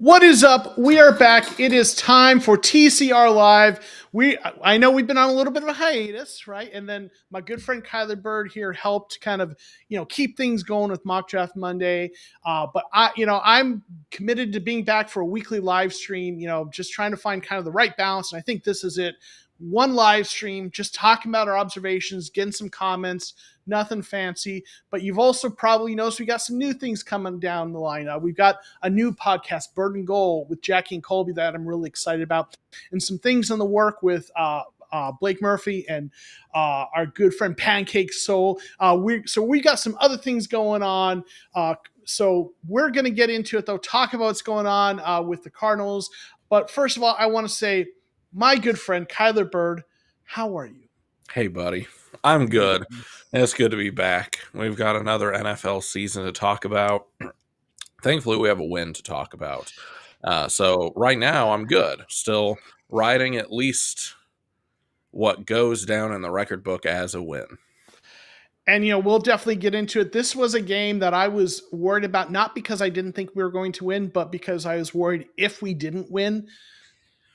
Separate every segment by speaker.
Speaker 1: What is up? We are back. It is time for TCR Live. I know we've been on a little bit of a hiatus, right? And then my good friend Kyler Bird here helped kind of, keep things going with Mock Draft Monday. But I'm committed to being back for a weekly live stream, just trying to find kind of the right balance. And I think this is it. One live stream, just talking about our observations, getting some comments, nothing fancy. But you've also probably noticed we got some new things coming down the line. We've got a new podcast, Bird and Goal, with Jackie and Colby that I'm really excited about, and some things in the work with Blake Murphy and our good friend Pancake Soul. We got some other things going on. So we're going to get into it, though, talk about what's going on with the Cardinals. But first of all, I want to say, my good friend Kyler Bird, how are you?
Speaker 2: Hey, buddy. I'm good. It's good to be back. We've got another NFL season to talk about. Thankfully, we have a win to talk about. So right now, I'm good. Still riding at least what goes down in the record book as a win.
Speaker 1: And, we'll definitely get into it. This was a game that I was worried about, not because I didn't think we were going to win, but because I was worried if we didn't win,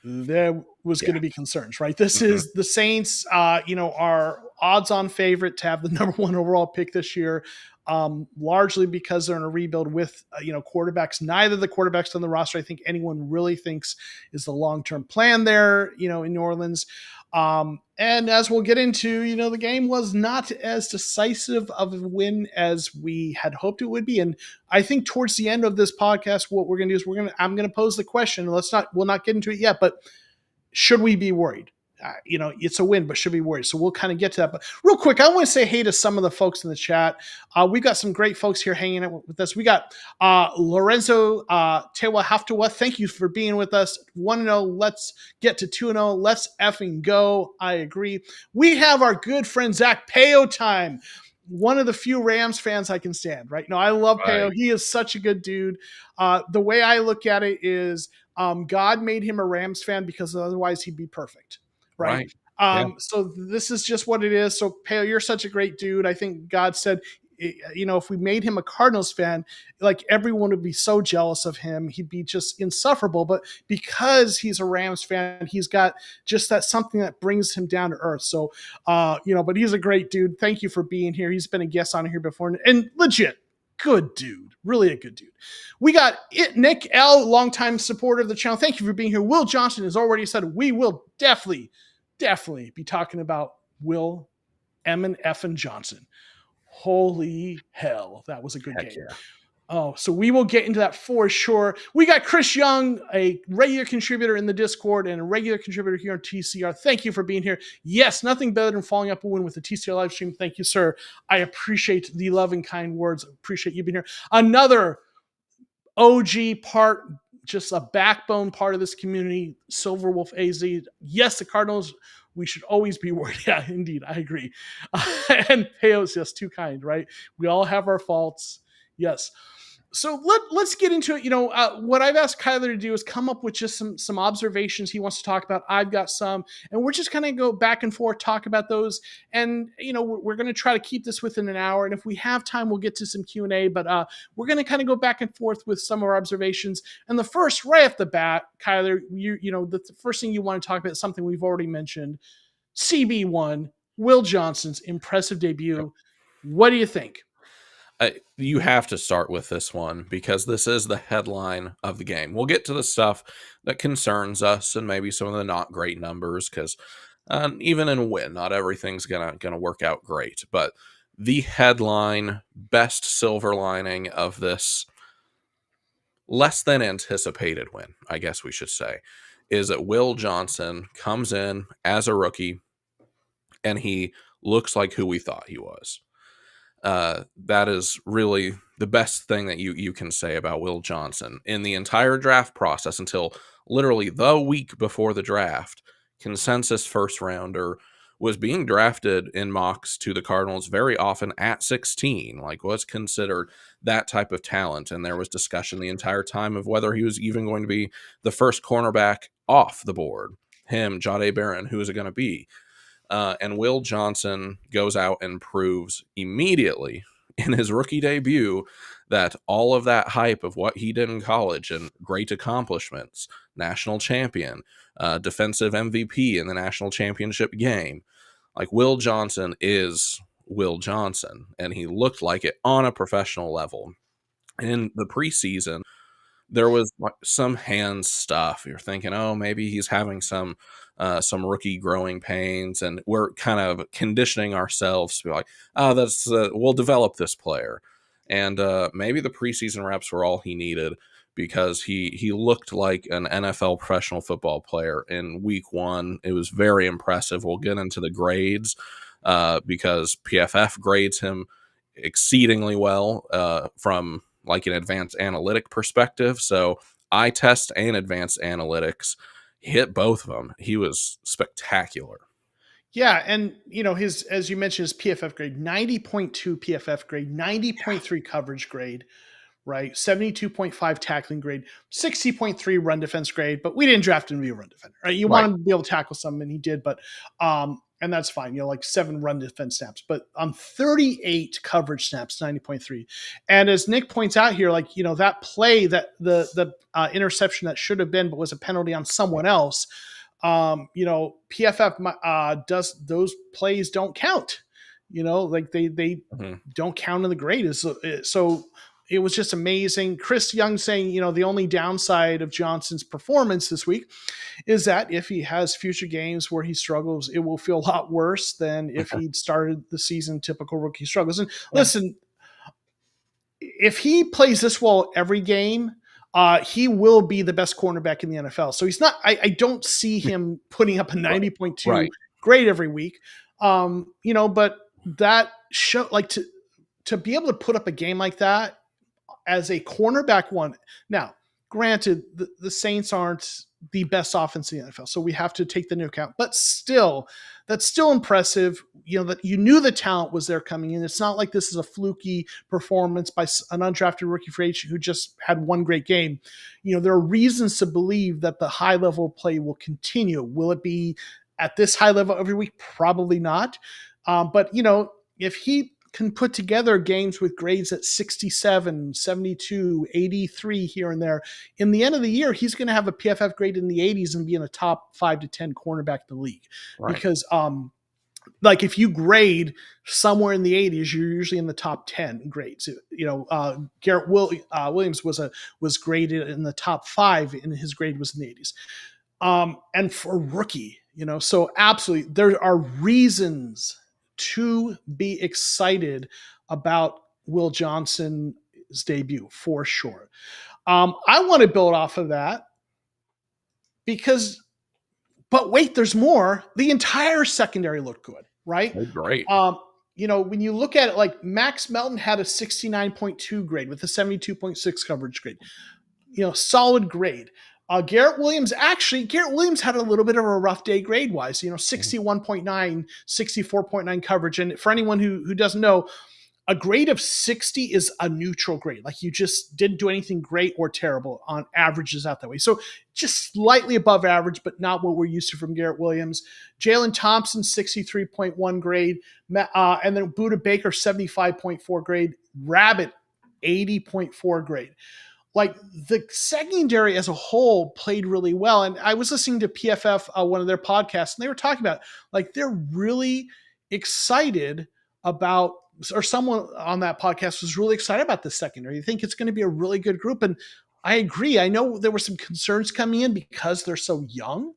Speaker 1: there was going to be concerns, right? This is the Saints, our odds-on favorite to have the number one overall pick this year, largely because they're in a rebuild with, quarterbacks. Neither of the quarterbacks on the roster I think anyone really thinks is the long-term plan there, in New Orleans. And as we'll get into, the game was not as decisive of a win as we had hoped it would be. And I think towards the end of this podcast, what we're going to do is I'm going to pose the question. We'll not get into it yet, but should we be worried? It's a win, but should be worried. So we'll kind of get to that. But real quick, I want to say hey to some of the folks in the chat. We got some great folks here hanging out with us. We got Lorenzo Tewa Haftawa. Thank you for being with us. 1-0. Let's get to 2-0. Let's effing go. I agree. We have our good friend Zach Payo time. One of the few Rams fans I can stand, right? No, I love Payo. He is such a good dude. The way I look at it is God made him a Rams fan because otherwise he'd be perfect. Right. So this is just what it is. So Payo, you're such a great dude. I think God said, if we made him a Cardinals fan, like everyone would be so jealous of him. He'd be just insufferable. But because he's a Rams fan, he's got just that something that brings him down to earth. So, but he's a great dude. Thank you for being here. He's been a guest on here before and legit good dude, really a good dude. We got Nick L, longtime supporter of the channel. Thank you for being here. Will Johnson has already said we will definitely be talking about Will F. Johnson. Holy hell, that was a good game. Yeah. Oh, so we will get into that for sure. We got Chris Young, a regular contributor in the Discord and a regular contributor here on TCR. Thank you for being here. Yes, nothing better than following up a win with the TCR live stream. Thank you, sir. I appreciate the love and kind words. Appreciate you being here. Another OG part, just a backbone part of this community, Silver Wolf AZ. Yes, the Cardinals, we should always be worried. Yeah, indeed, I agree. And Payo's just too kind, right? We all have our faults. Yes. So let's get into it. What I've asked Kyler to do is come up with just some observations he wants to talk about. I've got some, and we're just going to go back and forth, talk about those. And, we're going to try to keep this within an hour. And if we have time, we'll get to some Q&A, but we're going to kind of go back and forth with some of our observations. And the first, right off the bat, Kyler, the first thing you want to talk about is something we've already mentioned. CB1, Will Johnson's impressive debut. What do you think?
Speaker 2: You have to start with this one because this is the headline of the game. We'll get to the stuff that concerns us and maybe some of the not great numbers because even in a win, not everything's gonna work out great. But the headline, best silver lining of this less than anticipated win, I guess we should say, is that Will Johnson comes in as a rookie and he looks like who we thought he was. That is really the best thing that you can say about Will Johnson. In the entire draft process until literally the week before the draft, consensus first rounder was being drafted in mocks to the Cardinals very often at 16, like was considered that type of talent. And there was discussion the entire time of whether he was even going to be the first cornerback off the board. Him, Jahdae Barron, who is it going to be? And Will Johnson goes out and proves immediately in his rookie debut that all of that hype of what he did in college and great accomplishments, national champion, defensive MVP in the national championship game, like Will Johnson is Will Johnson, and he looked like it on a professional level. In the preseason, there was like some hand stuff. You're thinking, oh, maybe he's having some rookie growing pains, and we're kind of conditioning ourselves to be like, oh, that's we'll develop this player, and maybe the preseason reps were all he needed because he looked like an NFL professional football player in week one. It was very impressive. We'll get into the grades because PFF grades him exceedingly well from like an advanced analytic perspective. So eye test and advanced analytics hit both of them. He was spectacular.
Speaker 1: Yeah, and his, as you mentioned, his PFF grade 90.2 PFF grade, 90.3 coverage grade, right? 72.5 tackling grade, 60.3 run defense grade, but we didn't draft him to be a run defender, right? You
Speaker 2: Right.
Speaker 1: want him to be able to tackle some, and he did, but and that's fine, like 7 run defense snaps, but on 38 coverage snaps, 90.3. And as Nick points out here, like, that play, that the interception that should have been, but was a penalty on someone else, PFF does, those plays don't count, like they
Speaker 2: Mhm.
Speaker 1: don't count in the grade. So it was just amazing. Chris Young saying, the only downside of Johnson's performance this week is that if he has future games where he struggles, it will feel a lot worse than if he'd started the season typical rookie struggles. And
Speaker 2: Yeah.
Speaker 1: listen, if he plays this well every game, he will be the best cornerback in the NFL. So he's not, I don't see him putting up a
Speaker 2: Right.
Speaker 1: 90.2
Speaker 2: Right.
Speaker 1: grade every week. But that show, like, to be able to put up a game like that as a cornerback one. Now, granted, the Saints aren't the best offense in the NFL, so we have to take that into account. But still, that's still impressive. That you knew the talent was there coming in. It's not like this is a fluky performance by an undrafted rookie free agent who just had one great game. There are reasons to believe that the high level play will continue. Will it be at this high level every week? Probably not. But if he can put together games with grades at 67, 72, 83 here and there, in the end of the year, he's going to have a PFF grade in the 80s and be in a top 5 to 10 cornerback in the league.
Speaker 2: Right.
Speaker 1: Because like, if you grade somewhere in the 80s, you're usually in the top 10 grades. Garrett Williams was graded in the top 5, and his grade was in the 80s. And for rookie, so absolutely, there are reasons to be excited about Will Johnson's debut for sure. I want to build off of that but wait, there's more. The entire secondary looked good, right?
Speaker 2: Oh, great.
Speaker 1: When you look at it, like, Max Melton had a 69.2 grade with a 72.6 coverage grade. Solid grade. Garrett Williams had a little bit of a rough day grade wise, 61.9, 64.9 coverage. And for anyone who doesn't know, a grade of 60 is a neutral grade. Like, you just didn't do anything great or terrible. On averages out that way. So just slightly above average, but not what we're used to from Garrett Williams. Jalen Thompson, 63.1 grade. And then Buda Baker, 75.4 grade. Rabbit, 80.4 grade. Like, the secondary as a whole played really well. And I was listening to PFF, one of their podcasts, and they were talking about, like, they're really excited about, or someone on that podcast was really excited about the secondary. They think it's going to be a really good group. And I agree. I know there were some concerns coming in because they're so young.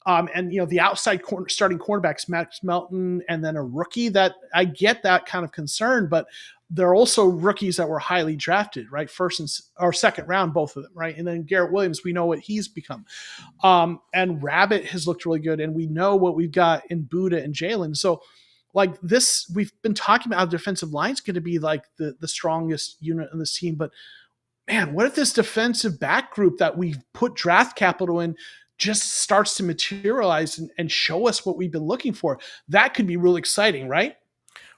Speaker 1: And the outside starting cornerbacks, Max Melton, and then a rookie, that I get that kind of concern, but they're also rookies that were highly drafted, right? Or second round, both of them, right? And then Garrett Williams, we know what he's become. And Rabbit has looked really good, and we know what we've got in Buda and Jalen. So, like, this, we've been talking about how the defensive line is going to be like the strongest unit in this team, but man, what if this defensive back group that we've put draft capital in just starts to materialize and show us what we've been looking for? That could be really exciting, right?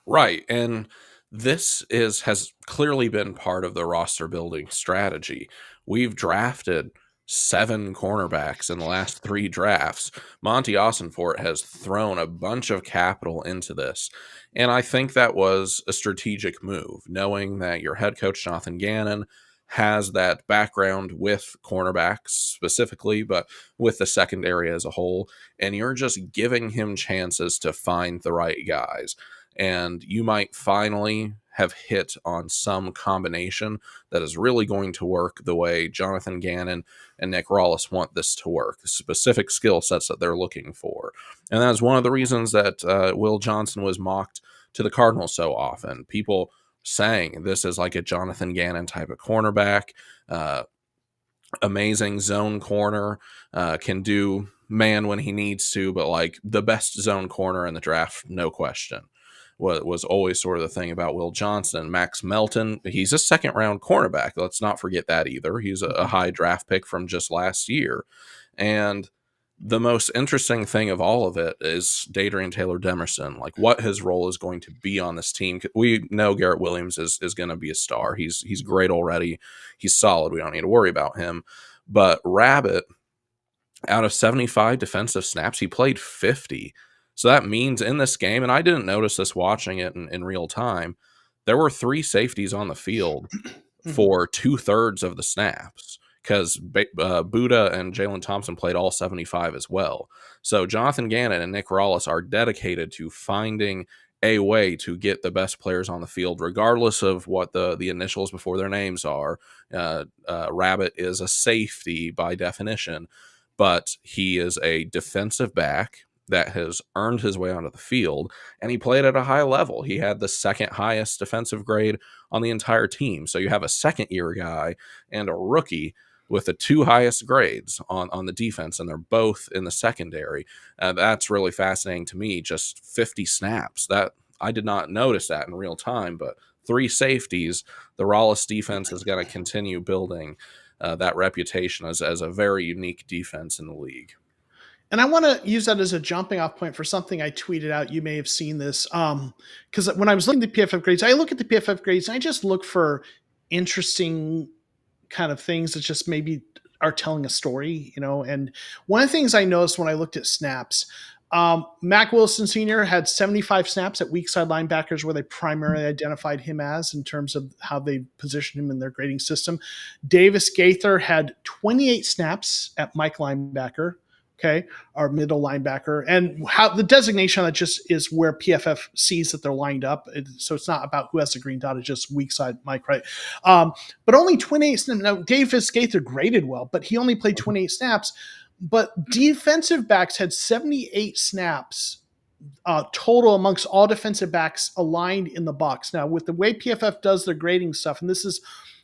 Speaker 2: Right. And this has clearly been part of the roster building strategy. We've drafted 7 cornerbacks in the last 3 drafts. Monty Ossenfort has thrown a bunch of capital into this. And I think that was a strategic move, knowing that your head coach, Jonathan Gannon, has that background with cornerbacks specifically, but with the secondary as a whole. And you're just giving him chances to find the right guys. And you might finally have hit on some combination that is really going to work the way Jonathan Gannon and Nick Rawlis want this to work, the specific skill sets that they're looking for. And that's one of the reasons that Will Johnson was mocked to the Cardinals so often. People saying this is like a Jonathan Gannon type of cornerback, uh, amazing zone corner, can do man when he needs to, but like the best zone corner in the draft, no question. Was always sort of the thing about Will Johnson. Max Melton, he's a second round cornerback. Let's not forget that either. He's a high draft pick from just last year. And the most interesting thing of all of it is Dadrian Taylor Demerson, like what his role is going to be on this team. We know Garrett Williams is going to be a star. He's great already. He's solid. We don't need to worry about him. But Rabbit, out of 75 defensive snaps, he played 50. So that means in this game, and I didn't notice this watching it in real time, there were 3 safeties on the field for 2/3 of the snaps, because Buddha and Jalen Thompson played all 75 as well. So Jonathan Gannon and Nick Rawlis are dedicated to finding a way to get the best players on the field, regardless of what the initials before their names are. Rabbit is a safety by definition, but he is a defensive back that has earned his way onto the field, and he played at a high level. He had the second highest defensive grade on the entire team. So you have a second-year guy and a rookie with the 2 highest grades on the defense, and they're both in the secondary. That's really fascinating to me. Just 50 snaps. That I did not notice that in real time, but 3 safeties. The Rawlis defense is going to continue building that reputation as a very unique defense in the league.
Speaker 1: And I want to use that as a jumping off point for something I tweeted out. You may have seen this. Because when I was looking at the PFF grades, I look at the PFF grades and I just look for interesting kind of things that just maybe are telling a story, And one of the things I noticed when I looked at snaps, Mac Wilson Sr. had 75 snaps at weak side linebackers, where they primarily identified him as in terms of how they positioned him in their grading system. Davis Gaither had 28 snaps at Mike linebacker. Okay, our middle linebacker, and how the designation on it just is where PFF sees that they're lined up. So it's not about who has the green dot; it's just weak side Mike, right? But only 28 snaps. Now Davis Gaither graded well, but he only played 28 snaps. But defensive backs had 78 snaps total amongst all defensive backs aligned in the box. Now, with the way PFF does their grading stuff, and this is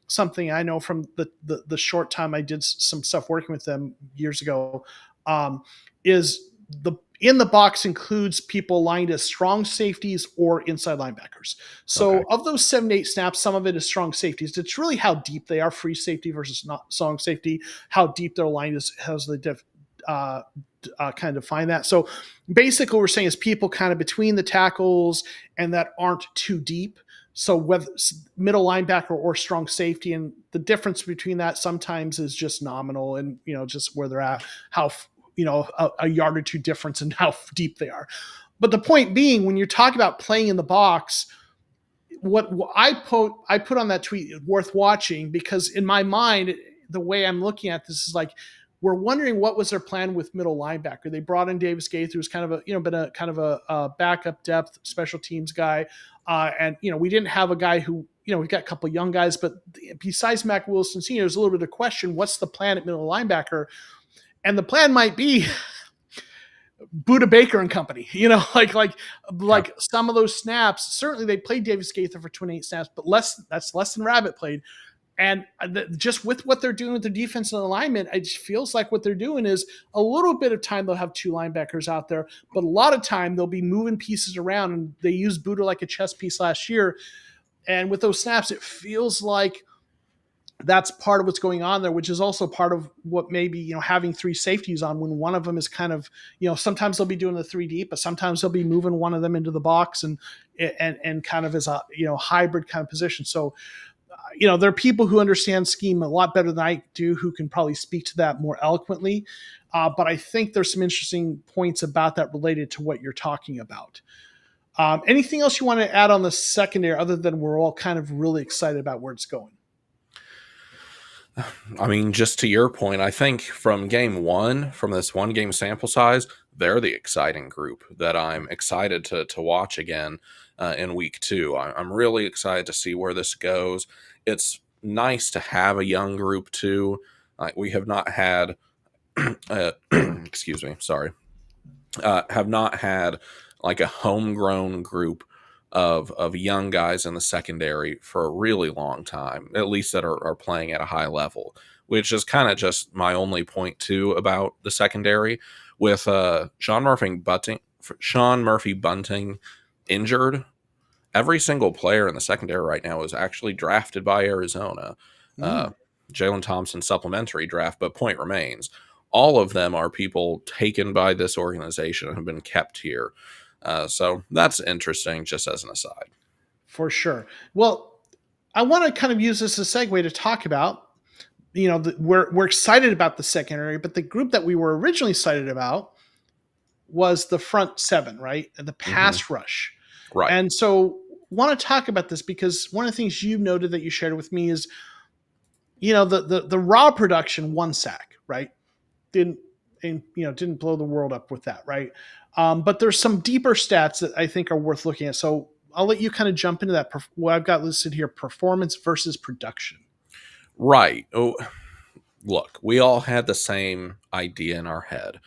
Speaker 1: something I know from the short time I did some stuff working with them years ago. Is the in the box includes people aligned as strong safeties or inside linebackers. So of those 7-8 snaps, some of it is strong safeties. It's really how deep they are, free safety versus not strong safety, how deep their line is, how's the kind of find that. So basically what we're saying is people kind of between the tackles and that aren't too deep. So whether middle linebacker or strong safety, and the difference between that sometimes is just nominal, and just where they're at, how a yard or two difference in how deep they are. But the point being, when you're talking about playing in the box, what I put on that tweet worth watching, because in my mind, the way I'm looking at this is like, we're wondering what was their plan with middle linebacker. They brought in Davis Gaither, who's kind of been a kind of a backup depth special teams guy. And we didn't have a guy who, we've got a couple of young guys, but besides Mac Wilson Sr., there's a little bit of question, what's the plan at middle linebacker? And the plan might be Buda Baker and company, like some of those snaps. Certainly they played Davis Gaither for 28 snaps, but that's less than Rabbit played. And just with what they're doing with their defense and alignment, it just feels like what they're doing is a little bit of time they'll have 2 linebackers out there, but a lot of time they'll be moving pieces around, and they used Buda like a chess piece last year. And with those snaps, it feels like that's part of what's going on there, which is also part of what maybe, having 3 safeties on when one of them is kind of, sometimes they'll be doing the 3 deep, but sometimes they'll be moving one of them into the box and kind of as a, hybrid kind of position. So there are people who understand scheme a lot better than I do who can probably speak to that more eloquently. But I think there's some interesting points about that related to what you're talking about. Anything else you want to add on the secondary other than we're all kind of really excited about where it's going?
Speaker 2: I mean, just to your point, I think from game one, from this one game sample size, they're the exciting group that I'm excited to watch again in week two. I'm really excited to see where this goes. It's nice to have a young group too. We have not had, excuse me, sorry, have not had like a homegrown group of young guys in the secondary for a really long time, at least that are playing at a high level, which is kind of just my only point too about the secondary with Sean Murphy Bunting injured. Every single player in the secondary right now is actually drafted by Arizona. Uh,
Speaker 1: Mm.
Speaker 2: Jalen Thompson supplementary draft, but point remains, all of them are people taken by this organization and have been kept here. So that's interesting, just as an aside.
Speaker 1: For sure. Well, I want to kind of use this as a segue to talk about, we're excited about the secondary, but the group that we were originally excited about was the front seven, right? The
Speaker 2: Hmm.
Speaker 1: pass rush.
Speaker 2: Right.
Speaker 1: And so want to talk about this because one of the things you noted that you shared with me is, the raw production, one sack, right? Didn't and didn't blow the world up with that, right? But there's some deeper stats that I think are worth looking at. So I'll let you kind of jump into that. What I've got listed here: performance versus production.
Speaker 2: Right. Oh, look, we all had the same idea in our head.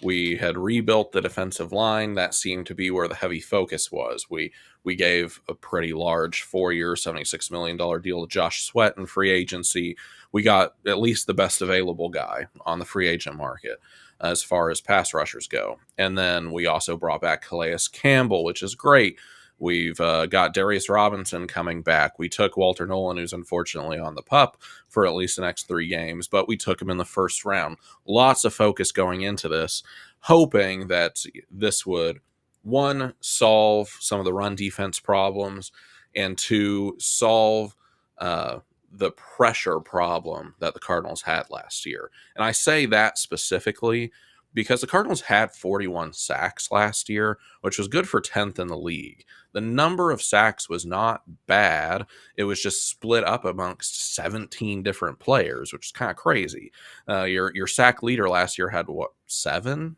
Speaker 2: We had rebuilt the defensive line. That seemed to be where the heavy focus was. We gave a pretty large 4-year, $76 million deal to Josh Sweat in free agency. We got at least the best available guy on the free agent market as far as pass rushers go. And then we also brought back Calais Campbell, which is great. We've got Darius Robinson coming back. We took Walter Nolan, who's unfortunately on the pup for at least the next 3 games, but we took him in the first round. Lots of focus going into this, hoping that this would, one, solve some of the run defense problems, and two, solve the pressure problem that the Cardinals had last year. And I say that specifically because the Cardinals had 41 sacks last year, which was good for 10th in the league. The number of sacks was not bad. It was just split up amongst 17 different players, which is kind of crazy. Your sack leader last year had what, 7?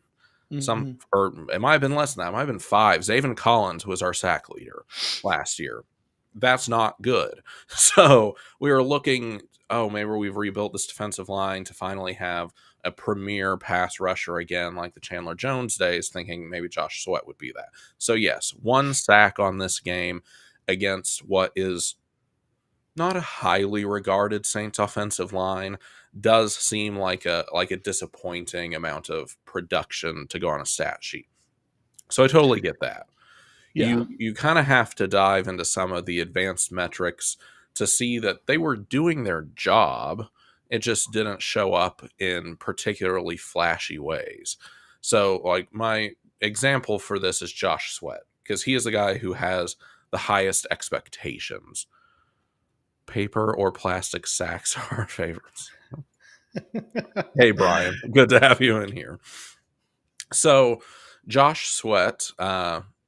Speaker 2: Some,
Speaker 1: Mm-hmm.
Speaker 2: or it might have been less than that. It might have been 5. Zaven Collins was our sack leader last year. That's not good. So we were looking, oh, maybe we've rebuilt this defensive line to finally have a premier pass rusher again, like the Chandler Jones days, thinking maybe Josh Sweat would be that. So yes, 1 sack on this game against what is not a highly regarded Saints offensive line does seem like a disappointing amount of production to go on a stat sheet. So I totally get that.
Speaker 1: Yeah.
Speaker 2: You kind of have to dive into some of the advanced metrics to see that they were doing their job. It just didn't show up in particularly flashy ways. So, like, my example for this is Josh Sweat, because he is the guy who has the highest expectations. Paper or plastic sacks are our favorites. Hey, Brian, good to have you in here. So, Josh Sweat,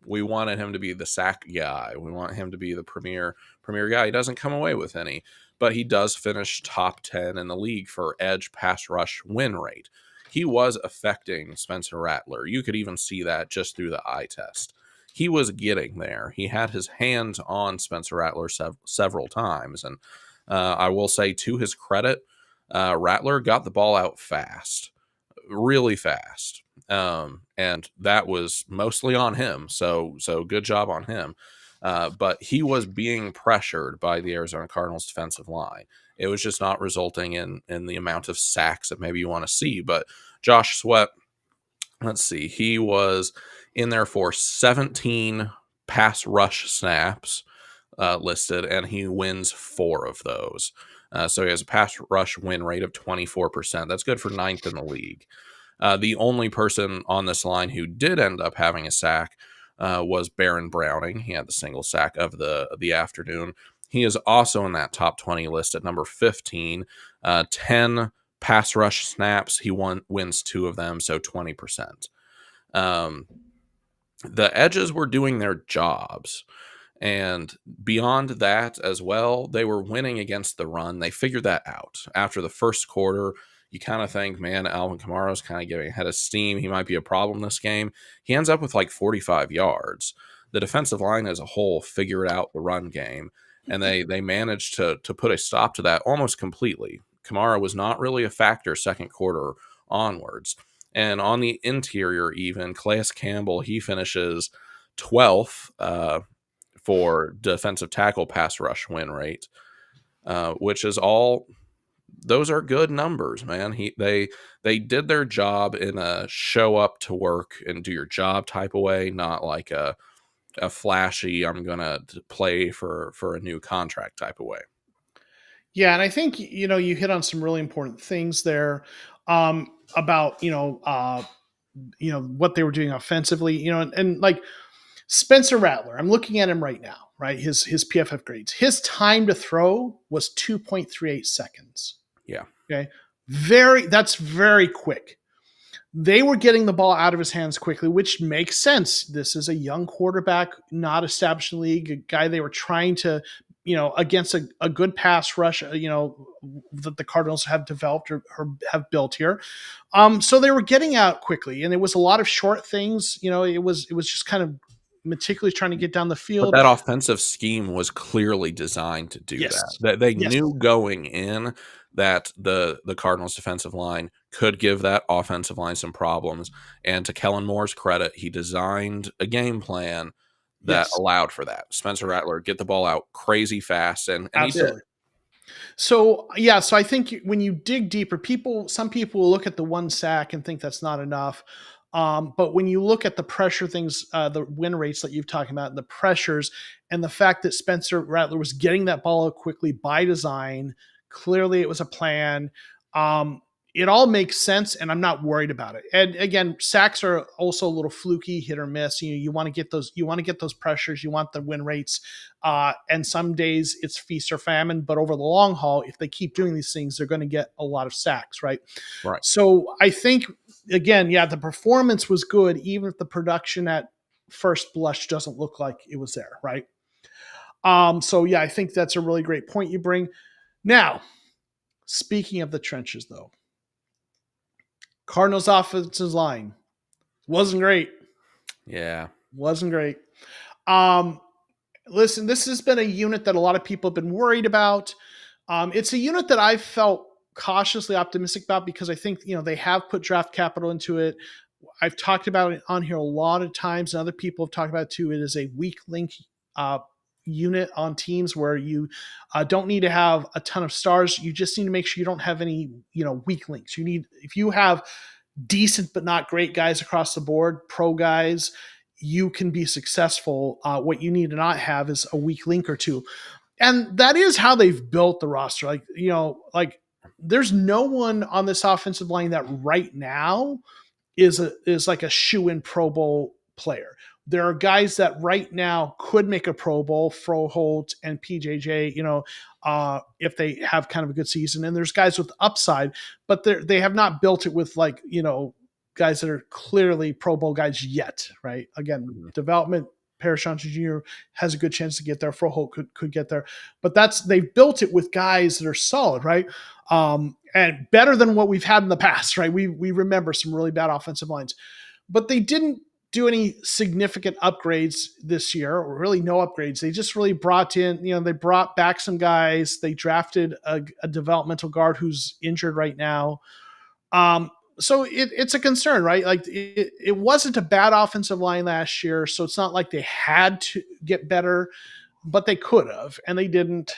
Speaker 2: we wanted him to be the sack guy. We want him to be the premier guy. He doesn't come away with any, but he does finish top 10 in the league for edge pass rush win rate. He was affecting Spencer Rattler. You could even see that just through the eye test. He was getting there. He had his hands on Spencer Rattler several times, and I will say, to his credit, Rattler got the ball out fast, really fast, and that was mostly on him. So good job on him. But he was being pressured by the Arizona Cardinals defensive line. It was just not resulting in the amount of sacks that maybe you want to see. But Josh Sweat, let's see, he was in there for 17 pass rush snaps listed, and he wins 4 of those. So he has a pass rush win rate of 24%. That's good for 9th in the league. The only person on this line who did end up having a sack was Baron Browning. He had the single sack of the afternoon. He is also in that top 20 list at number 15. 10 pass rush snaps. He wins 2 of them, so 20%. Um, the edges were doing their jobs. And beyond that as well, they were winning against the run. They figured that out. After the first quarter, you kind of think, man, Alvin Kamara's kind of getting ahead of steam. He might be a problem this game. He ends up with like 45 yards. The defensive line as a whole figured out the run game, and they managed to put a stop to that almost completely. Kamara was not really a factor second quarter onwards. And on the interior, even, Calais Campbell, he finishes 12th. For defensive tackle pass rush win rate, which is all. Those are good numbers, man. They did their job in a show up to work and do your job type of way, not like a flashy I'm gonna play for a new contract type of way.
Speaker 1: Yeah, and I think you hit on some really important things there about what they were doing offensively. And like Spencer Rattler, I'm looking at him right now, right? His PFF grades. His time to throw was 2.38 seconds.
Speaker 2: Yeah.
Speaker 1: Okay. That's very quick. They were getting the ball out of his hands quickly, which makes sense. This is a young quarterback, not established in the league, a guy they were trying to, against a good pass rush, that the Cardinals have developed or have built here. So they were getting out quickly, and it was a lot of short things. It was just kind of meticulously trying to get down the
Speaker 2: But
Speaker 1: field.
Speaker 2: that offensive scheme was clearly designed to do that.
Speaker 1: Yes.
Speaker 2: That they
Speaker 1: Yes.
Speaker 2: knew going in that the Cardinals defensive line could give that offensive line some problems. And to Kellen Moore's credit, he designed a game plan that
Speaker 1: Yes.
Speaker 2: allowed for that. Spencer Rattler get the ball out crazy fast, and he did.
Speaker 1: Absolutely. So yeah, so I think when you dig deeper, some people will look at the one sack and think that's not enough. But when you look at the pressure things, the win rates that you've talked about, and the pressures, and the fact that Spencer Rattler was getting that ball out quickly by design, clearly it was a plan. It all makes sense, and I'm not worried about it. And again, sacks are also a little fluky, hit or miss. You want to get those, pressures, you want the win rates, and some days it's feast or famine. But over the long haul, if they keep doing these things, they're going to get a lot of sacks, right?
Speaker 2: Right.
Speaker 1: So I think again, yeah, the performance was good, even if the production at first blush doesn't look like it was there, right? So yeah, I think that's a really great point you bring. Now, speaking of the trenches, though, Cardinals offensive line wasn't great.
Speaker 2: Yeah.
Speaker 1: Wasn't great. Um, Listen, this has been a unit that a lot of people have been worried about. It's a unit that I felt cautiously optimistic about because I think they have put draft capital into it. I've talked about it on here a lot of times, and other people have talked about it too. It is a weak link unit on teams where you don't need to have a ton of stars. You just need to make sure you don't have any weak links. If you have decent but not great guys across the board, pro guys, you can be successful. What you need to not have is a weak link or two. And that is how they've built the roster. Like there's no one on this offensive line that right now is like a shoe-in Pro Bowl player. There are guys that right now could make a Pro Bowl, Froholt and PJJ, if they have kind of a good season. And there's guys with upside, but they have not built it with guys that are clearly Pro Bowl guys yet, right? Again, development. Paris Johnson Jr. has a good chance to get there. Froholt could get there, but they've built it with guys that are solid, right? And better than what we've had in the past, right? We remember some really bad offensive lines, but they didn't do any significant upgrades this year, or really no upgrades. They just really brought in, they brought back some guys. They drafted a developmental guard who's injured right now. So it's a concern, right? Like it wasn't a bad offensive line last year, so it's not like they had to get better, but they could have, and they didn't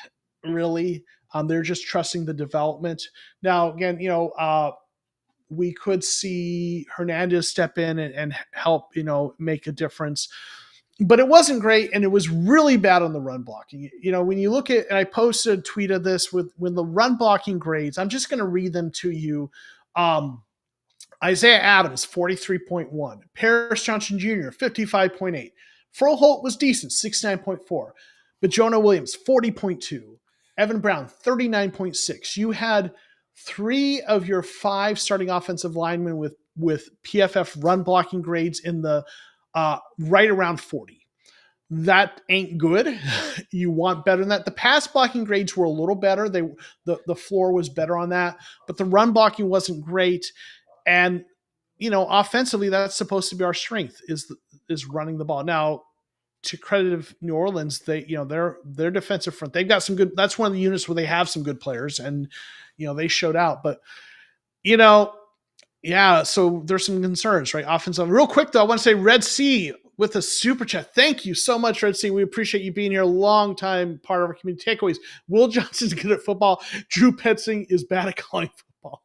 Speaker 1: really. They're just trusting the development. Now, again, we could see Hernandez step in and help, make a difference. But it wasn't great, and it was really bad on the run blocking. When you look at, and I posted a tweet of this when the run blocking grades, I'm just going to read them to you. Isaiah Adams, 43.1. Paris Johnson Jr., 55.8. Froholt was decent, 69.4. But Jonah Williams, 40.2. Evan Brown, 39.6. You had 3 of your 5 starting offensive linemen with PFF run blocking grades in the right around 40. That ain't good. You want better than that. The pass blocking grades were a little better. The floor was better on that, but the run blocking wasn't great. And offensively, that's supposed to be our strength is running the ball. Now, to credit of New Orleans, their defensive front, they've got some good. That's one of the units where they have some good players, and they showed out. But yeah, so there's some concerns, right? Offensive. Real quick though, I want to say Red Sea with a super chat. Thank you so much, Red Sea. We appreciate you being here. Long time part of our community. Takeaways: Will Johnson's good at football. Drew Petzing is bad at calling football.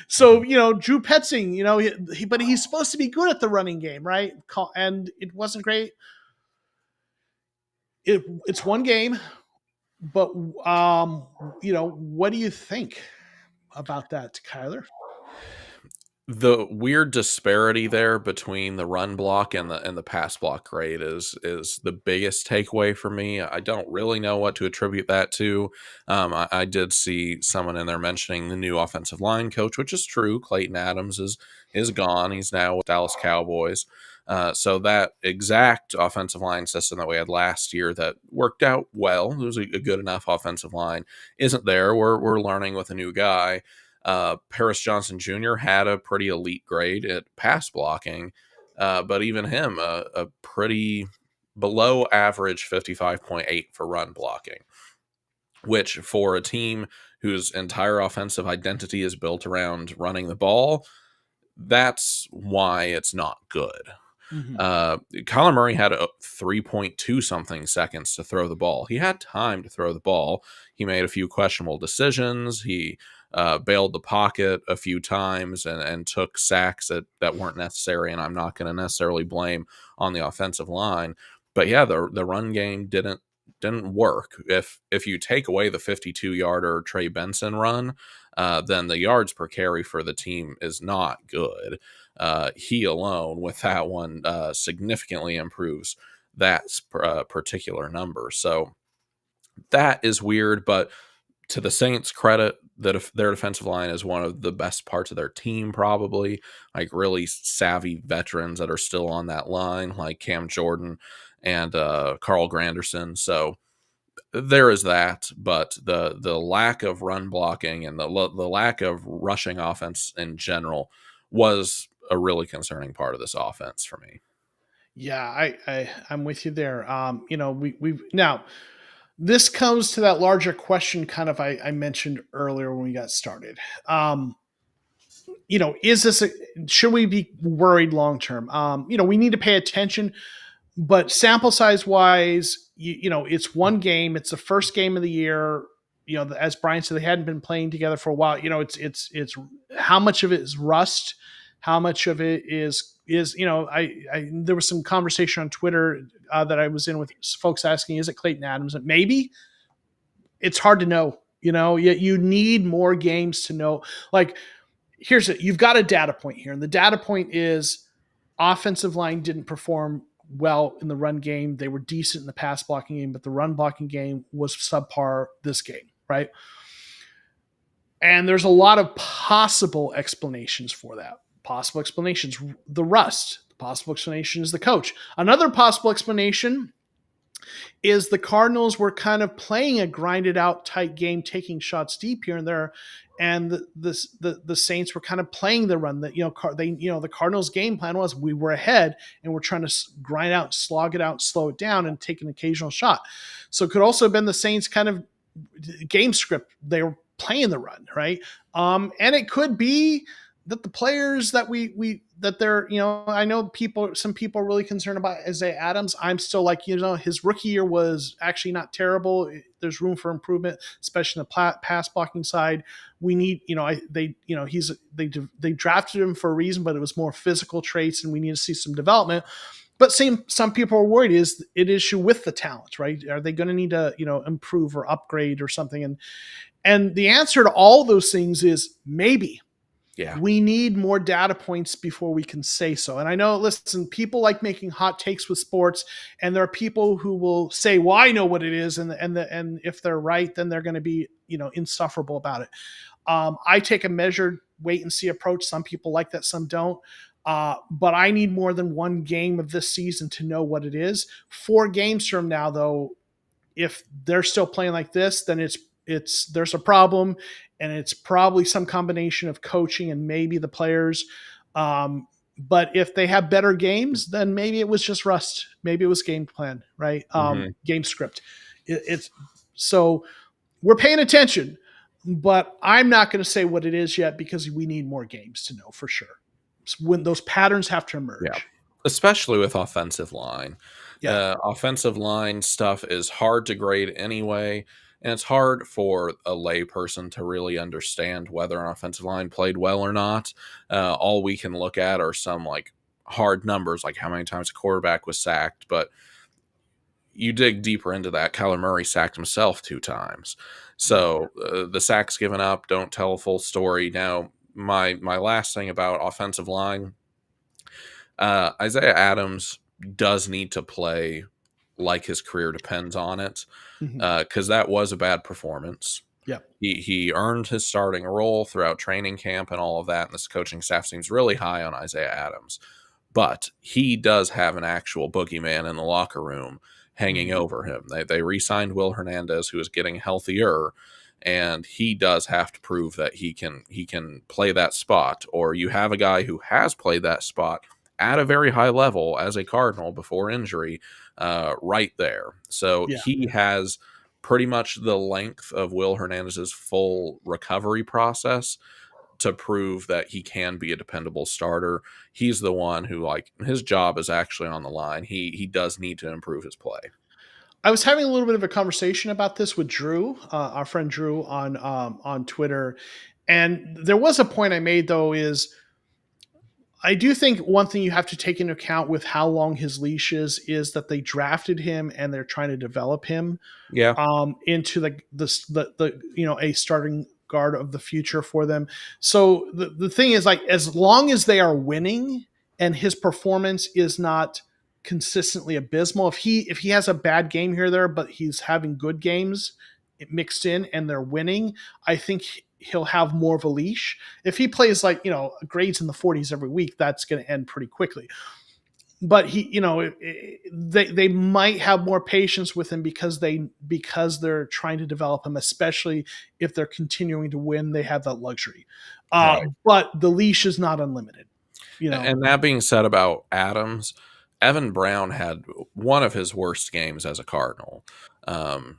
Speaker 1: So Drew Petzing, but he's supposed to be good at the running game, right? And it wasn't great. It's one game, but what do you think about that, Kyler?
Speaker 2: The weird disparity there between the run block and the pass block grade is the biggest takeaway for me. I don't really know what to attribute that to. I did see someone in there mentioning the new offensive line coach, which is true. Clayton Adams is gone. He's now with Dallas Cowboys. So that exact offensive line system that we had last year that worked out well, it was a good enough offensive line, isn't there. We're learning with a new guy. Paris Johnson Jr. had a pretty elite grade at pass blocking, but even him, a pretty below average 55.8 for run blocking, which for a team whose entire offensive identity is built around running the ball, that's why it's not good. Kyler Murray had a 3.2 something seconds to throw the ball. He had time to throw the ball. He made a few questionable decisions. He bailed the pocket a few times and took sacks that weren't necessary, and I'm not going to necessarily blame on the offensive line. But yeah, the run game didn't work. If you take away the 52-yarder Trey Benson run, then the yards per carry for the team is not good. He alone with that one significantly improves that particular number. So that is weird, but to the Saints' credit, that their defensive line is one of the best parts of their team, probably. Like really savvy veterans that are still on that line, like Cam Jordan and Carl Granderson. So there is that, but the lack of run blocking and the lack of rushing offense in general was a really concerning part of this offense for me.
Speaker 1: Yeah, I'm with you there. We now this comes to that larger question kind of I mentioned earlier when we got started. Is this should we be worried long term? We need to pay attention, but sample size wise, it's one game. It's the first game of the year. As Brian said, they hadn't been playing together for a while. It's how much of it is rust, how much of it is I there was some conversation on Twitter that I was in with folks asking, is it Clayton Adams? And maybe it's hard to know. Yet you need more games to know. Like, here's it. You've got a data point here, and the data point is offensive line didn't perform well in the run game. They were decent in the pass blocking game, but the run blocking game was subpar this game, right? And there's a lot of possible explanations for that. Possible explanations, the rust. The possible explanation is the coach. Another possible explanation is the Cardinals were kind of playing a grinded out tight game, taking shots deep here and there, and the Saints were kind of playing the run. That the Cardinals' game plan was we were ahead and we're trying to grind out, slog it out, slow it down, and take an occasional shot. So it could also have been the Saints' kind of game script. They were playing the run, right? And it could be that the players that that they're, I know some people are really concerned about Isaiah Adams. I'm still like, his rookie year was actually not terrible. There's room for improvement, especially in the pass blocking side. We need, they drafted him for a reason, but it was more physical traits and we need to see some development. But some people are worried is an issue with the talent, right? Are they going to need to, improve or upgrade or something? And the answer to all those things is maybe.
Speaker 2: Yeah.
Speaker 1: We need more data points before we can say so. And I know, listen, people like making hot takes with sports, and there are people who will say, "Well, I know what it is," and if they're right, then they're going to be insufferable about it. I take a measured wait and see approach. Some people like that, some don't. But I need more than one game of this season to know what it is. 4 games from now, though, if they're still playing like this, then it's there's a problem, and it's probably some combination of coaching and maybe the players. But if they have better games, then maybe it was just rust. Maybe it was game plan, right?
Speaker 2: Hmm.
Speaker 1: Game script. It's so we're paying attention, but I'm not going to say what it is yet because we need more games to know for sure. When those patterns have to
Speaker 2: Yeah.
Speaker 1: emerge.
Speaker 2: Especially with offensive line.
Speaker 1: Yeah.
Speaker 2: Offensive line stuff is hard to grade anyway, and it's hard for a layperson to really understand whether an offensive line played well or not. All we can look at are some like hard numbers, like how many times a quarterback was sacked. But you dig deeper into that, Kyler Murray sacked himself 2 times.
Speaker 1: Right.
Speaker 2: So the sacks given up don't tell a full story. Now, my last thing about offensive line, Isaiah Adams does need to play like his career depends on it,
Speaker 1: Mm-hmm.
Speaker 2: because that was a bad performance.
Speaker 1: Yeah.
Speaker 2: He earned his starting role throughout training camp and all of that, and this coaching staff seems really high on Isaiah Adams. But he does have an actual boogeyman in the locker room hanging
Speaker 1: Mm-hmm.
Speaker 2: over him. They re-signed Will Hernandez, who is getting healthier, and he does have to prove that he can play that spot. Or you have a guy who has played that spot at a very high level as a Cardinal before injury, right there. So
Speaker 1: Yeah.
Speaker 2: he has pretty much the length of Will Hernandez's full recovery process to prove that he can be a dependable starter. He's the one who, like, his job is actually on the line. He does need to improve his play.
Speaker 1: I was having a little bit of a conversation about this with Drew, our friend Drew on Twitter, and there was a point I made though is I do think one thing you have to take into account with how long his leash is that they drafted him and they're trying to develop him
Speaker 2: Yeah,
Speaker 1: into the a starting guard of the future for them. So the thing is, like, as long as they are winning and his performance is not consistently abysmal, if he has a bad game here or there, but he's having good games mixed in and they're winning, I think he'll have more of a leash. If he plays like grades in the 40s every week, that's going to end pretty quickly. But they might have more patience with him because they're trying to develop him, especially if they're continuing to win. They have that luxury,
Speaker 2: right.
Speaker 1: but the leash is not unlimited.
Speaker 2: And that being said about Adams, Evan Brown had one of his worst games as a Cardinal.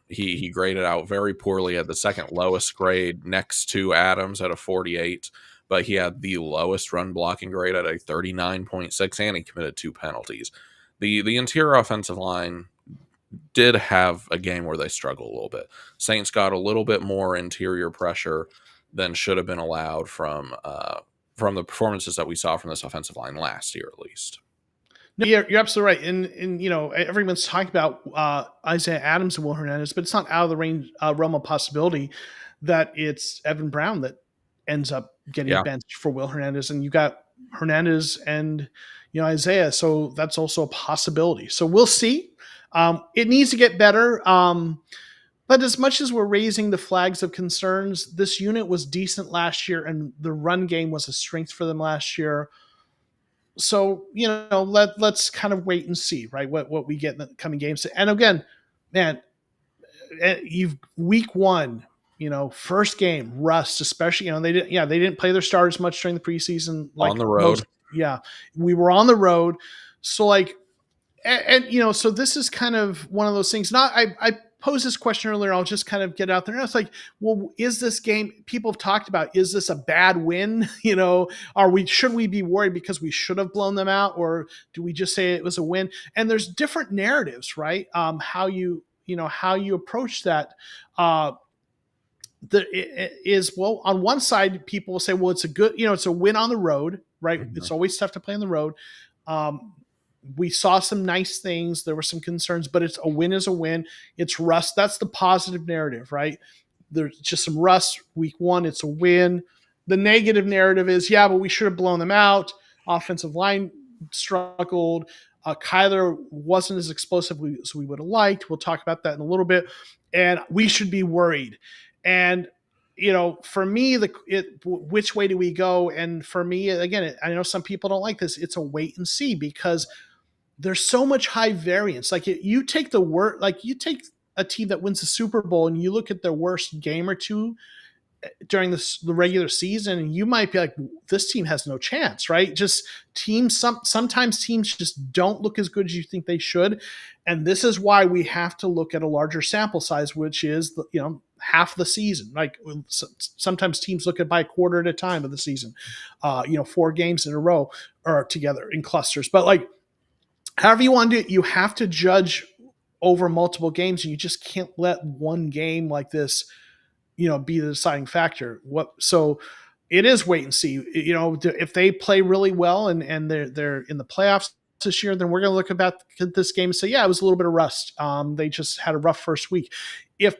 Speaker 2: He graded out very poorly, had the second lowest grade next to Adams at a 48, but he had the lowest run blocking grade at a 39.6, and he committed 2 penalties. The interior offensive line did have a game where they struggled a little bit. Saints got a little bit more interior pressure than should have been allowed from the performances that we saw from this offensive line last year, at least.
Speaker 1: No, you're absolutely right. And everyone's talking about Isaiah Adams and Will Hernandez, but it's not out of the realm of possibility that it's Evan Brown that ends up getting
Speaker 2: Yeah,
Speaker 1: benched for Will Hernandez, and you got Hernandez and Isaiah, so that's also a possibility. So we'll see. It needs to get better. But as much as we're raising the flags of concerns, this unit was decent last year, and the run game was a strength for them last year. So let's kind of wait and see, right? What we get in the coming games. And again, man, you've week one, first game, rust, especially, they didn't play their starters much during the preseason,
Speaker 2: on
Speaker 1: like
Speaker 2: the
Speaker 1: most.
Speaker 2: road.
Speaker 1: Yeah, we were on the road, so like, and so this is kind of one of those things. Not I posed this question earlier. I'll just kind of get out there. And it's like, well, is this game people have talked about? Is this a bad win? Should we be worried because we should have blown them out, or do we just say it was a win? And there's different narratives, right? How you approach that. Well, on one side, people will say, well, it's a good, it's a win on the road, right?
Speaker 2: Mhm.
Speaker 1: It's always tough to play on the road. We saw some nice things. There were some concerns, but it's a win is a win. It's rust. That's the positive narrative, right? There's just some rust week one. It's a win. the negative narrative is, yeah, but we should have blown them out. Offensive line struggled. Kyler wasn't as explosive as we would have liked. We'll talk about that in a little bit. And we should be worried. And for me, which way do we go? And for me, again, I know some people don't like this. It's a wait and see because there's so much high variance. Like you take you take a team that wins the Super Bowl and you look at their worst game or two during the regular season, and you might be like, this team has no chance, right? Just sometimes teams just don't look as good as you think they should, and this is why we have to look at a larger sample size, which is half the season. Like sometimes teams look at by a quarter at a time of the season, 4 games in a row or together in clusters, but like however you want to do it, you have to judge over multiple games, and you just can't let one game like this be the deciding factor. So it is wait and see. If they play really well and they're in the playoffs this year, then we're going to look about this game and say, yeah, it was a little bit of rust. They just had a rough first week. If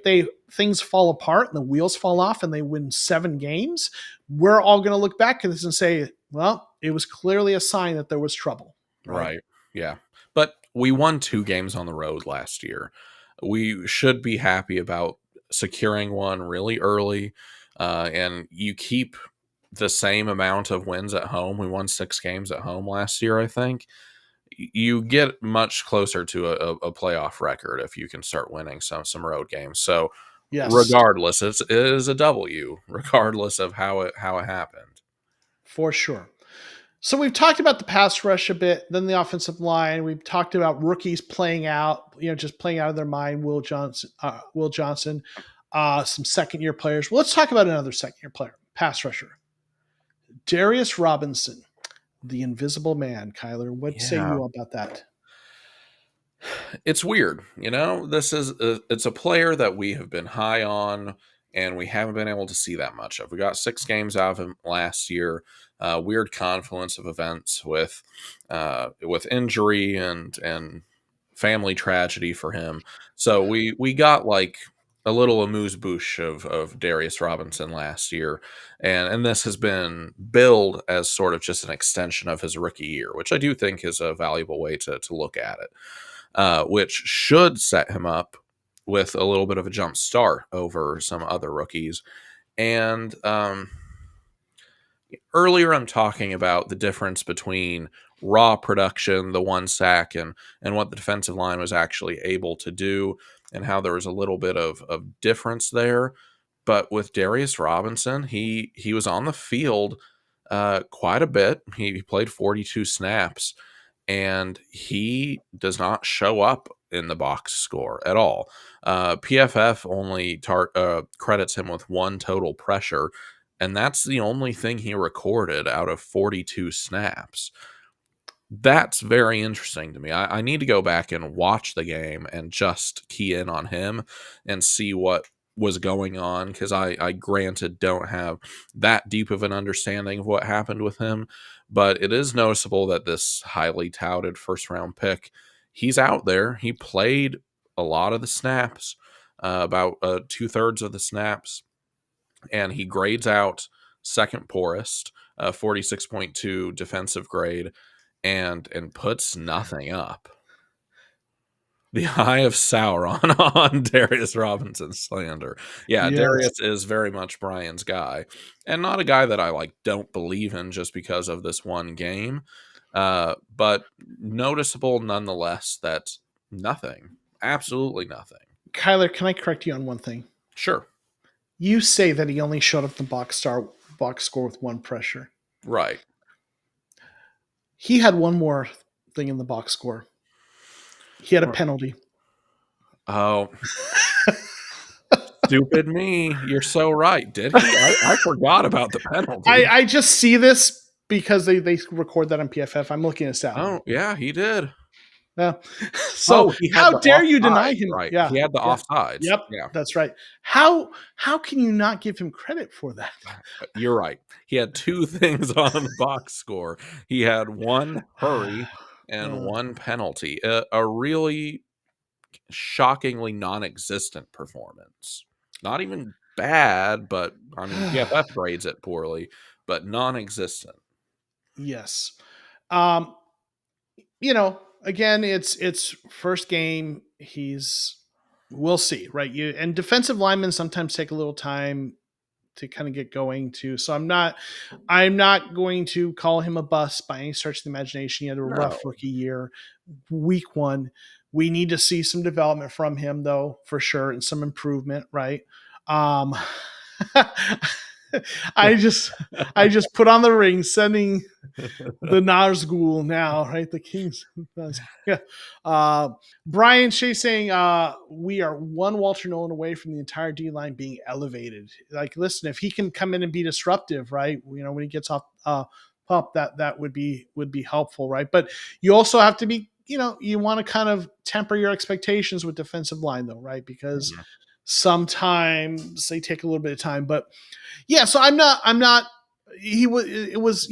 Speaker 1: things fall apart and the wheels fall off and they win 7 games, we're all going to look back at this and say, well, it was clearly a sign that there was trouble.
Speaker 2: Right. Yeah. But we won 2 games on the road last year. We should be happy about securing one really early, and you keep the same amount of wins at home. We won 6 games at home last year, I think. You get much closer to a playoff record if you can start winning some road games. So
Speaker 1: Yes.
Speaker 2: Regardless, it is a W, regardless of how it happened.
Speaker 1: For sure. So we've talked about the pass rush a bit, then the offensive line. We've talked about rookies playing out, just playing out of their mind. Will Johnson, some second-year players. Well, let's talk about another second-year player, pass rusher, Darius Robinson, the Invisible Man. Kyler, what say you about that?
Speaker 2: It's weird, it's a player that we have been high on, and we haven't been able to see that much of. We got 6 games out of him last year. Weird confluence of events with injury and family tragedy for him. So we got like a little amuse-bouche of Darius Robinson last year, and this has been billed as sort of just an extension of his rookie year, which I do think is a valuable way to look at it, which should set him up with a little bit of a jump start over some other rookies. And earlier I'm talking about the difference between raw production, the 1 sack, and what the defensive line was actually able to do, and how there was a little bit of difference there. But with Darius Robinson, he was on the field quite a bit. He played 42 snaps, and he does not show up in the box score at all. PFF only credits him with 1 total pressure, and that's the only thing he recorded out of 42 snaps. That's very interesting to me. I need to go back and watch the game and just key in on him and see what was going on, because I granted don't have that deep of an understanding of what happened with him, but it is noticeable that this highly touted first-round pick, he's out there. He played a lot of the snaps, about 2/3 of the snaps, and he grades out second poorest, 46.2 defensive grade, and puts nothing up. The Eye of Sauron on Darius Robinson's slander. Yeah,
Speaker 1: Yes.
Speaker 2: Darius is very much Brian's guy, and not a guy that I don't believe in just because of this one game, but noticeable nonetheless that nothing, absolutely nothing.
Speaker 1: Kyler, can I correct you on one thing?
Speaker 2: Sure.
Speaker 1: You say that he only showed up the box score with 1 pressure.
Speaker 2: Right.
Speaker 1: He had one more thing in the box score. He had a penalty.
Speaker 2: Oh. Stupid me. You're so right. Did he? I forgot about the penalty.
Speaker 1: I just see this because they record that on PFF. I'm looking at this out.
Speaker 2: Oh, yeah, he did.
Speaker 1: Yeah. So how dare you deny him?
Speaker 2: Right.
Speaker 1: Yeah.
Speaker 2: He had the offsides.
Speaker 1: Yep.
Speaker 2: Yeah.
Speaker 1: That's right. How can you not give him credit for that?
Speaker 2: You're right. He had 2 things on the box score. He had 1 hurry and 1 penalty. A really shockingly non-existent performance. Not even bad, but I mean, PFF grades it poorly, but non-existent.
Speaker 1: Yes. Um, again, it's first game. We'll see, right? And defensive linemen sometimes take a little time to kind of get going too. So I'm not going to call him a bust by any stretch of the imagination. He had a
Speaker 2: No.
Speaker 1: rough rookie year. Week one, we need to see some development from him though, for sure, and some improvement, right? Um I just I just put on the ring, sending the Nazgul now, right? The King's yeah. Uh, Brian Shea saying we are one Walter Nolan away from the entire D line being elevated. Like, listen, if he can come in and be disruptive, right? When he gets off pup, that would be helpful, right? But you also have to be, you want to kind of temper your expectations with defensive line, though, right? Because
Speaker 2: Mhm.
Speaker 1: sometimes they take a little bit of time, but yeah. So I'm not. He was. It was.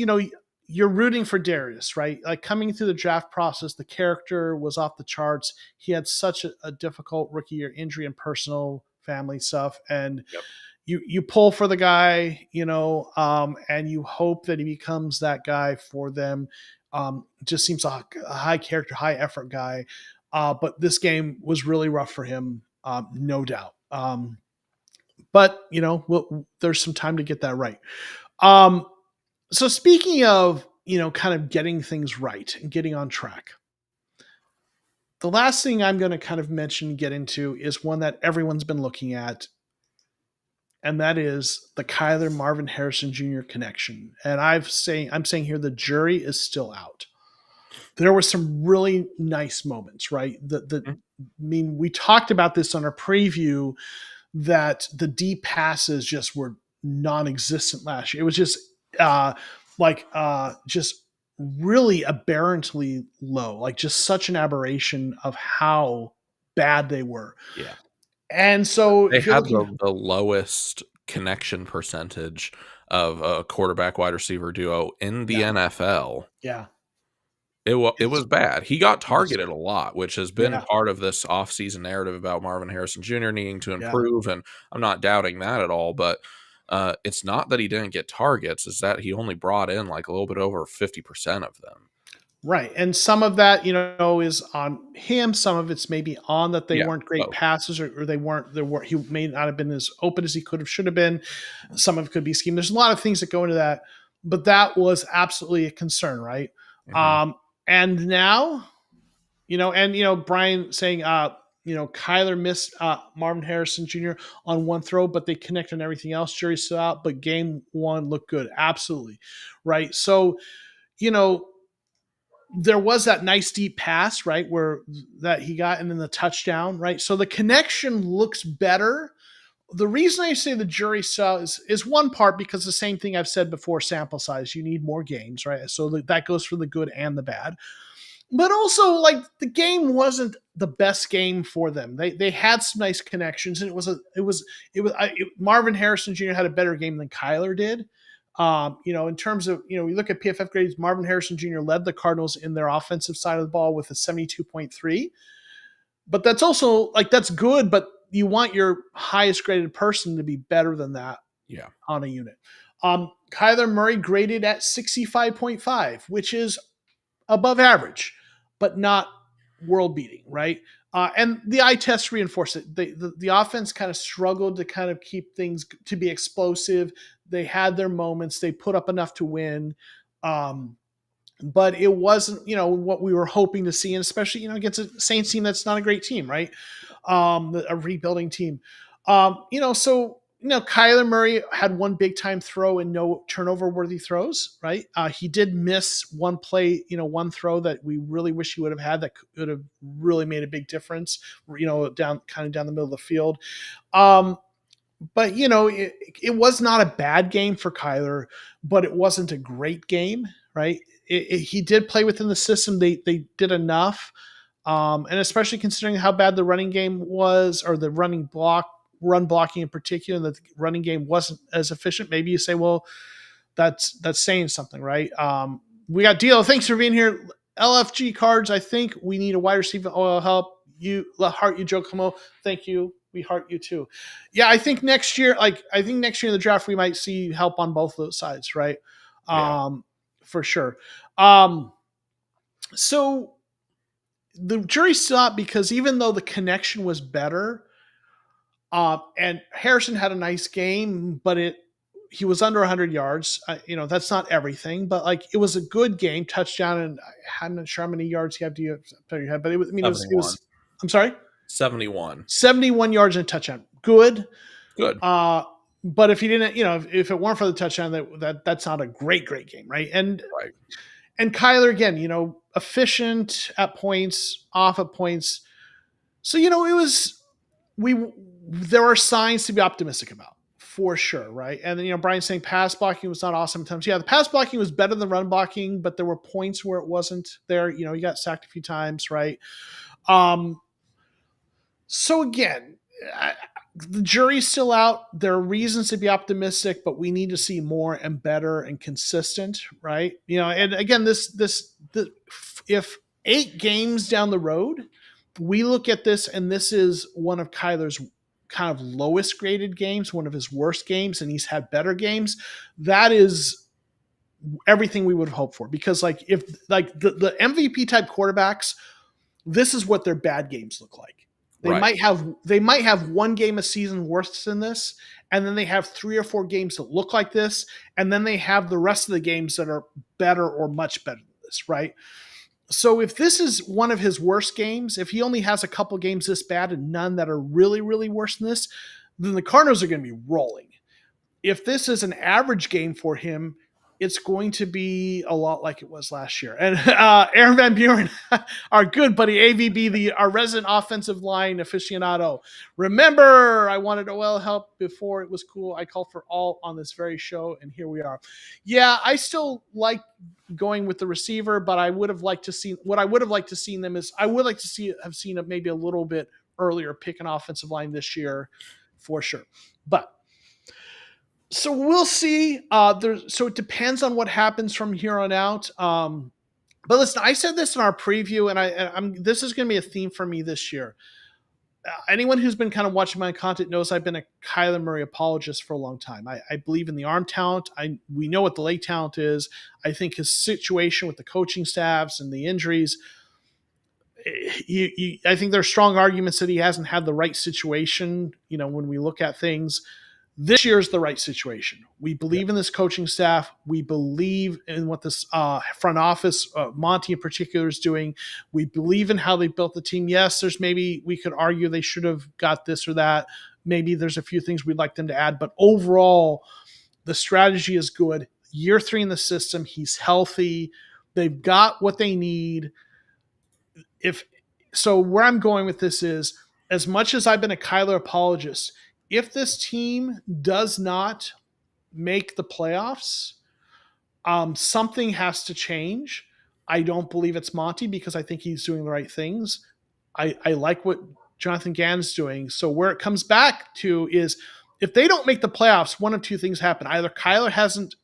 Speaker 1: You're rooting for Darius, right? Like coming through the draft process, the character was off the charts. He had such a difficult rookie year, injury and personal family stuff, and
Speaker 2: Yep.
Speaker 1: you pull for the guy, and you hope that he becomes that guy for them. Just seems a high character, high effort guy. But this game was really rough for him, no doubt. But there's some time to get that right. Um, so speaking of, kind of getting things right and getting on track, the last thing I'm going to kind of mention, get into, is one that everyone's been looking at, and that is the Kyler Marvin Harrison Jr. connection. And I'm saying here the jury is still out. There were some really nice moments, right?
Speaker 2: Mhm.
Speaker 1: I mean, we talked about this on our preview, that the deep passes just were non-existent last year. It was just uh just really aberrantly low, like just such an aberration of how bad they were.
Speaker 2: Yeah.
Speaker 1: And so
Speaker 2: They
Speaker 1: if you're
Speaker 2: had
Speaker 1: looking,
Speaker 2: the lowest connection percentage of a quarterback wide receiver duo in the
Speaker 1: yeah,
Speaker 2: NFL.
Speaker 1: yeah,
Speaker 2: It
Speaker 1: it's
Speaker 2: was bad. He got
Speaker 1: yes,
Speaker 2: targeted a lot, which has been
Speaker 1: yeah,
Speaker 2: part of this offseason narrative about Marvin Harrison Jr. needing to
Speaker 1: yeah.
Speaker 2: improve, and I'm not doubting that at all, but, it's not that he didn't get targets, it's that he only brought in, like, a little bit over 50% of them.
Speaker 1: Right. And some of that, is on him. Some of it's maybe on that they
Speaker 2: Yeah,
Speaker 1: weren't great
Speaker 2: both.
Speaker 1: passes, or he may not have been as open as he could have, should have been. Some of it could be scheme. There's a lot of things that go into that, but that was absolutely a concern, right?
Speaker 2: Mhm.
Speaker 1: And now, Brian saying, Kyler missed Marvin Harrison Jr. on one throw, but they connect on everything else. Jury's still out, but game one looked good. Absolutely. Right. So, you know, there was that nice deep pass, right, where that he got, and then the touchdown, right? So the connection looks better. The reason I say the jury saw is one part because the same thing I've said before: sample size. You need more games, right? So that goes for the good and the bad. But also, like, the game wasn't the best game for them. They had some nice connections, and Marvin Harrison Jr. had a better game than Kyler did. In terms of, you look at PFF grades, Marvin Harrison Jr. led the Cardinals in their offensive side of the ball with a 72.3. But that's also, like, that's good, but you want your highest graded person to be better than that
Speaker 2: Yeah.
Speaker 1: on a unit. Kyler Murray graded at 65.5, which is above average, but not world beating, right? And the eye test reinforced it. The offense kind of struggled to kind of keep things to be explosive. They had their moments. They put up enough to win. Um, but it wasn't, what we were hoping to see, and especially, against a Saints team that's not a great team, right? A rebuilding team. So Kyler Murray had one big time throw and no turnover worthy throws, right? He did miss one play, one throw that we really wish he would have had, that could have really made a big difference, down the middle of the field. But it was not a bad game for Kyler, but it wasn't a great game, right? He did play within the system. They did enough, and especially considering how bad the running game was, or the run blocking in particular, that the running game wasn't as efficient. Maybe you say, well, that's saying something, right? We got Deal. Thanks for being here. LFG cards. I think we need a wide receiver oil help. You Heart, you Joe Como. Thank you. We heart you too. Yeah, I think next year, in the draft, we might see help on both of those sides, right?
Speaker 2: Yeah.
Speaker 1: For sure. Um, so the jury's still out because even though the connection was better, and Harrison had a nice game, but he was under 100 yards. That's not everything, but like it was a good game, touchdown, and I'm not sure how many yards he had to tell your head, but it was. I mean, it
Speaker 2: 71.
Speaker 1: was. I'm sorry,
Speaker 2: 71.
Speaker 1: 71 yards and a touchdown. Good.
Speaker 2: Good.
Speaker 1: But if he didn't, if it weren't for the touchdown, that's not a great game, right?
Speaker 2: Right.
Speaker 1: And Kyler again, efficient at points, off at points. So it was we there are signs to be optimistic about for sure, right? And Brian's saying pass blocking was not awesome at times. Yeah, the pass blocking was better than run blocking, but there were points where it wasn't there. He got sacked a few times, right? So again, the jury's still out. There are reasons to be optimistic, but we need to see more and better and consistent, right? And again, if 8 games down the road, we look at this and this is one of Kyler's kind of lowest graded games, one of his worst games, and he's had better games. That is everything we would have hoped for, because if the MVP type quarterbacks, this is what their bad games look like. They might have one game a season worse than this, and then they have 3 or 4 games that look like this, and then they have the rest of the games that are better or much better than this, right? So if this is one of his worst games, if he only has a couple games this bad and none that are really, really worse than this, then the Cardinals are going to be rolling. If this is an average game for him, it's going to be a lot like it was last year. And Aaron Van Buren, our good buddy AVB, our resident offensive line aficionado. Remember, I wanted OL help before it was cool. I called for all on this very show, and here we are. Yeah, I still like going with the receiver, but I would have liked to see what I would have liked to see them is I would like to have seen it maybe a little bit earlier pick an offensive line this year for sure. But so we'll see. So it depends on what happens from here on out. But listen, I said this in our preview, and this is going to be a theme for me this year. Anyone who's been kind of watching my content knows I've been a Kyler Murray apologist for a long time. I believe in the arm talent. We know what the leg talent is. I think his situation with the coaching staffs and the injuries, I think there's strong arguments that he hasn't had the right situation. When we look at things, this year is the right situation. We believe in this coaching staff. We believe in what this front office, Monty in particular, is doing. We believe in how they built the team. Yes, maybe we could argue they should have got this or that. Maybe there's a few things we'd like them to add. But overall, the strategy is good. Year 3 in the system. He's healthy. They've got what they need. So where I'm going with this is, as much as I've been a Kyler apologist, if this team does not make the playoffs, something has to change. I don't believe it's Monty because I think he's doing the right things. I like what Jonathan Gannon's doing. So where it comes back to is, if they don't make the playoffs, one of 2 things happen. Either Kyler hasn't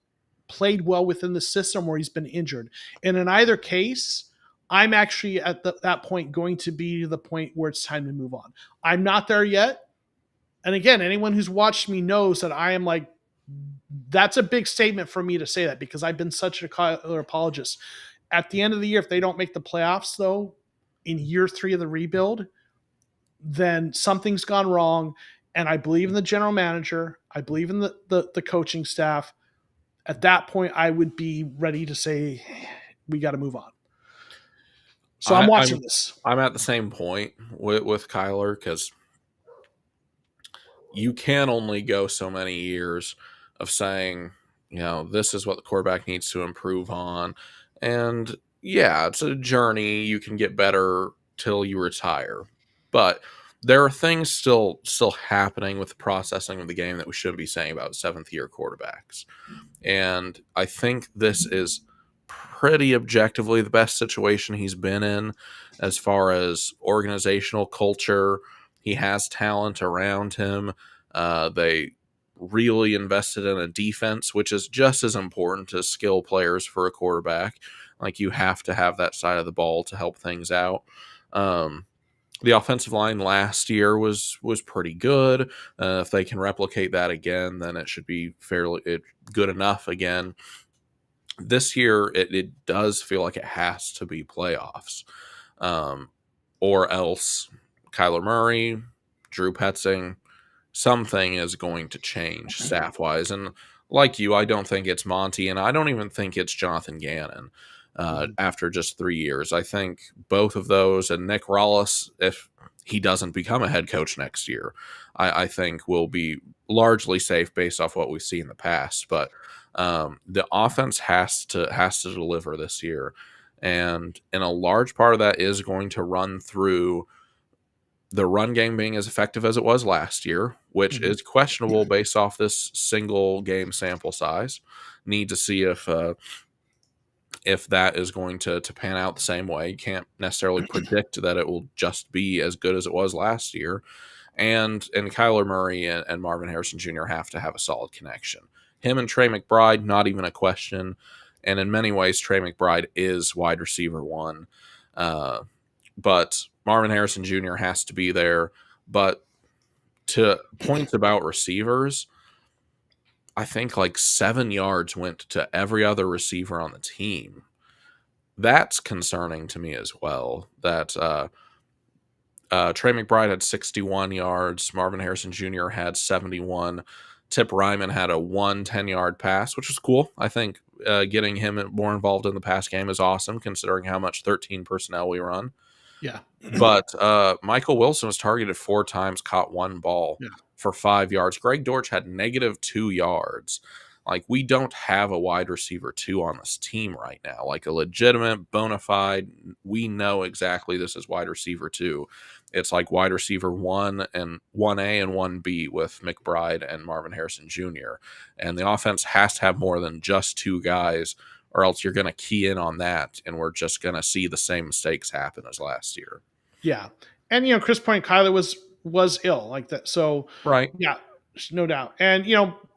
Speaker 1: played well within the system or he's been injured. And in either case, I'm actually at that point going to be the point where it's time to move on. I'm not there yet. And again, anyone who's watched me knows that I am like, that's a big statement for me to say that, because I've been such a Kyler apologist. At the end of the year, if they don't make the playoffs, though, in year 3 of the rebuild, then something's gone wrong. And I believe in the general manager. I believe in the coaching staff. At that point, I would be ready to say, we got to move on. So I'm watching this.
Speaker 2: I'm at the same point with Kyler, because you can only go so many years of saying, this is what the quarterback needs to improve on. And yeah, it's a journey. You can get better till you retire. But there are things still happening with the processing of the game that we shouldn't be saying about 7th-year quarterbacks. And I think this is pretty objectively the best situation he's been in as far as organizational culture. He has talent around him. They really invested in a defense, which is just as important as skill players for a quarterback. Like, you have to have that side of the ball to help things out. The offensive line last year was pretty good. If they can replicate that again, then it should be good enough again. This year, it does feel like it has to be playoffs, um, or else Kyler Murray, Drew Petzing, something is going to change staff wise. And like you, I don't think it's Monty, and I don't even think it's Jonathan Gannon.
Speaker 1: Mhm.
Speaker 2: After just 3 years, I think both of those and Nick Rollis, if he doesn't become a head coach next year, I think will be largely safe based off what we've seen in the past. But the offense has to deliver this year, and a large part of that is going to run through the run game being as effective as it was last year, which
Speaker 1: Mhm.
Speaker 2: is questionable based off this single game sample size. Need to see if that is going to pan out the same way. You can't necessarily predict that it will just be as good as it was last year. And Kyler Murray and Marvin Harrison Jr. have to have a solid connection. Him and Trey McBride, not even a question. And in many ways, Trey McBride is wide receiver one. But Marvin Harrison Jr. has to be there. But to points about receivers, I think like 7 yards went to every other receiver on the team. That's concerning to me as well. That Trey McBride had 61 yards. Marvin Harrison Jr. had 71. Tip Ryman had a 110-yard pass, which was cool. I think getting him more involved in the pass game is awesome, considering how much 13 personnel we run.
Speaker 1: Yeah.
Speaker 2: But Michael Wilson was targeted 4 times, caught 1 ball
Speaker 1: Yeah.
Speaker 2: for 5 yards. Greg Dortch had -2 yards. Like, we don't have a wide receiver two on this team right now. Like, a legitimate, bona fide, we know exactly this is wide receiver two. It's like wide receiver one and 1A and 1B with McBride and Marvin Harrison Jr. And the offense has to have more than just two guys, or else you're going to key in on that, and we're just going to see the same mistakes happen as last year.
Speaker 1: Yeah. And Chris Point Kyler was ill like that. So
Speaker 2: Right.
Speaker 1: yeah, no doubt. And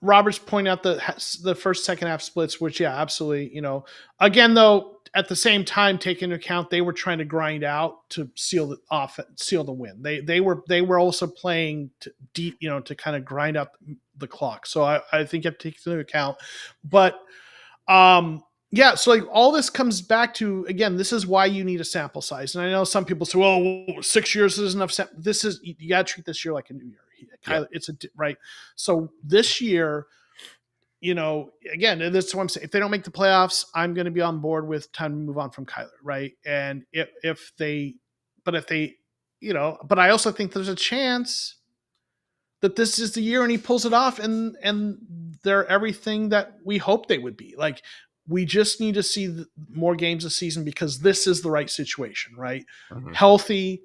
Speaker 1: Roberts pointed out the first second half splits, which yeah, absolutely. Again though, at the same time, take into account they were trying to grind out to seal the win. They were also playing to deep, to kind of grind out the clock. So I think you have to take into account. But yeah, so like all this comes back to, again, this is why you need a sample size. And I know some people say, well, 6 years isn't enough. This is, you got to treat this year like a new year.
Speaker 2: Yeah.
Speaker 1: It's right. So this year, again, and that's what I'm saying. If they don't make the playoffs, I'm going to be on board with time to move on from Kyler. Right. And if they, but I also think there's a chance that this is the year and he pulls it off and they're everything that we hope they would be. Like, we just need to see more games this season because this is the right situation, right?
Speaker 2: Mm-hmm.
Speaker 1: Healthy.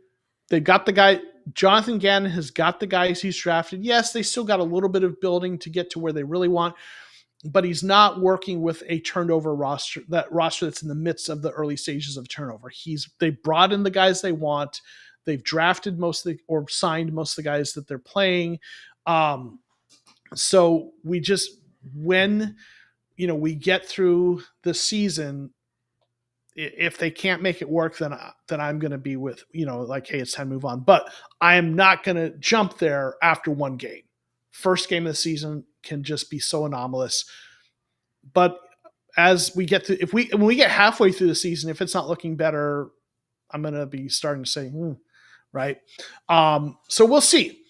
Speaker 1: They've got the guy. Jonathan Gannon has got the guys he's drafted. Yes, they still got a little bit of building to get to where they really want, but he's not working with a turnover roster, that roster that's in the midst of the early stages of turnover. They brought in the guys they want. They've drafted or signed most of the guys that they're playing. So when we get through the season, if they can't make it work, then I'm going to be with, like, hey, it's time to move on. But I am not going to jump there after one game. First game of the season can just be so anomalous. But as we get to, when we get halfway through the season, if it's not looking better, I'm going to be starting to say, right. So we'll see.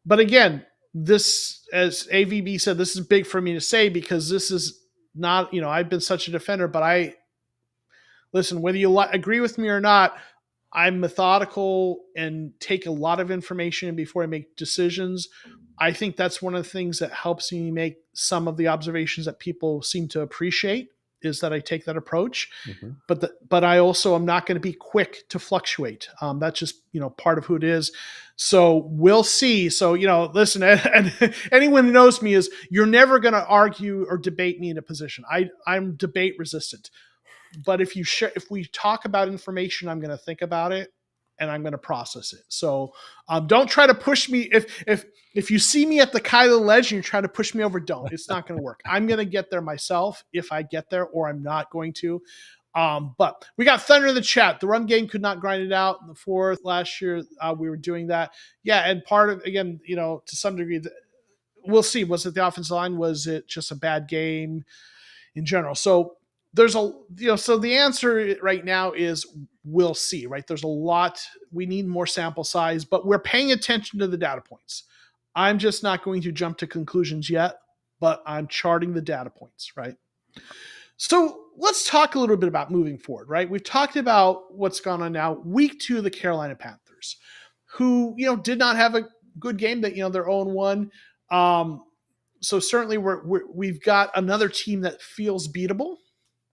Speaker 1: But again, this, as AVB said, this is big for me to say because this is not, I've been such a defender, but listen, whether you agree with me or not, I'm methodical and take a lot of information before I make decisions. I think that's one of the things that helps me make some of the observations that people seem to appreciate, is that I take that approach.
Speaker 2: Mm-hmm.
Speaker 1: But I also am not going to be quick to fluctuate. That's just part of who it is. So we'll see. So listen, and anyone who knows me is you're never going to argue or debate me in a position. I'm debate resistant. But if we talk about information, I'm going to think about it and I'm going to process it. So don't try to push me. If you see me at the Kyler ledge and you try to push me over, don't. It's not going to work. I'm going to get there myself if I get there, or I'm not going to. But we got Thunder in the chat. The run game could not grind it out in the fourth last year. We were doing that. Yeah, and part of, again, to some degree, we'll see. Was it the offensive line? Was it just a bad game in general? So there's so the answer right now is we'll see, right? There's a lot. We need more sample size, but we're paying attention to the data points. I'm just not going to jump to conclusions yet, but I'm charting the data points, right? So let's talk a little bit about moving forward, right? We've talked about what's gone on now. Week 2 of the Carolina Panthers, who did not have a good game. That their own one. So certainly we've got another team that feels beatable,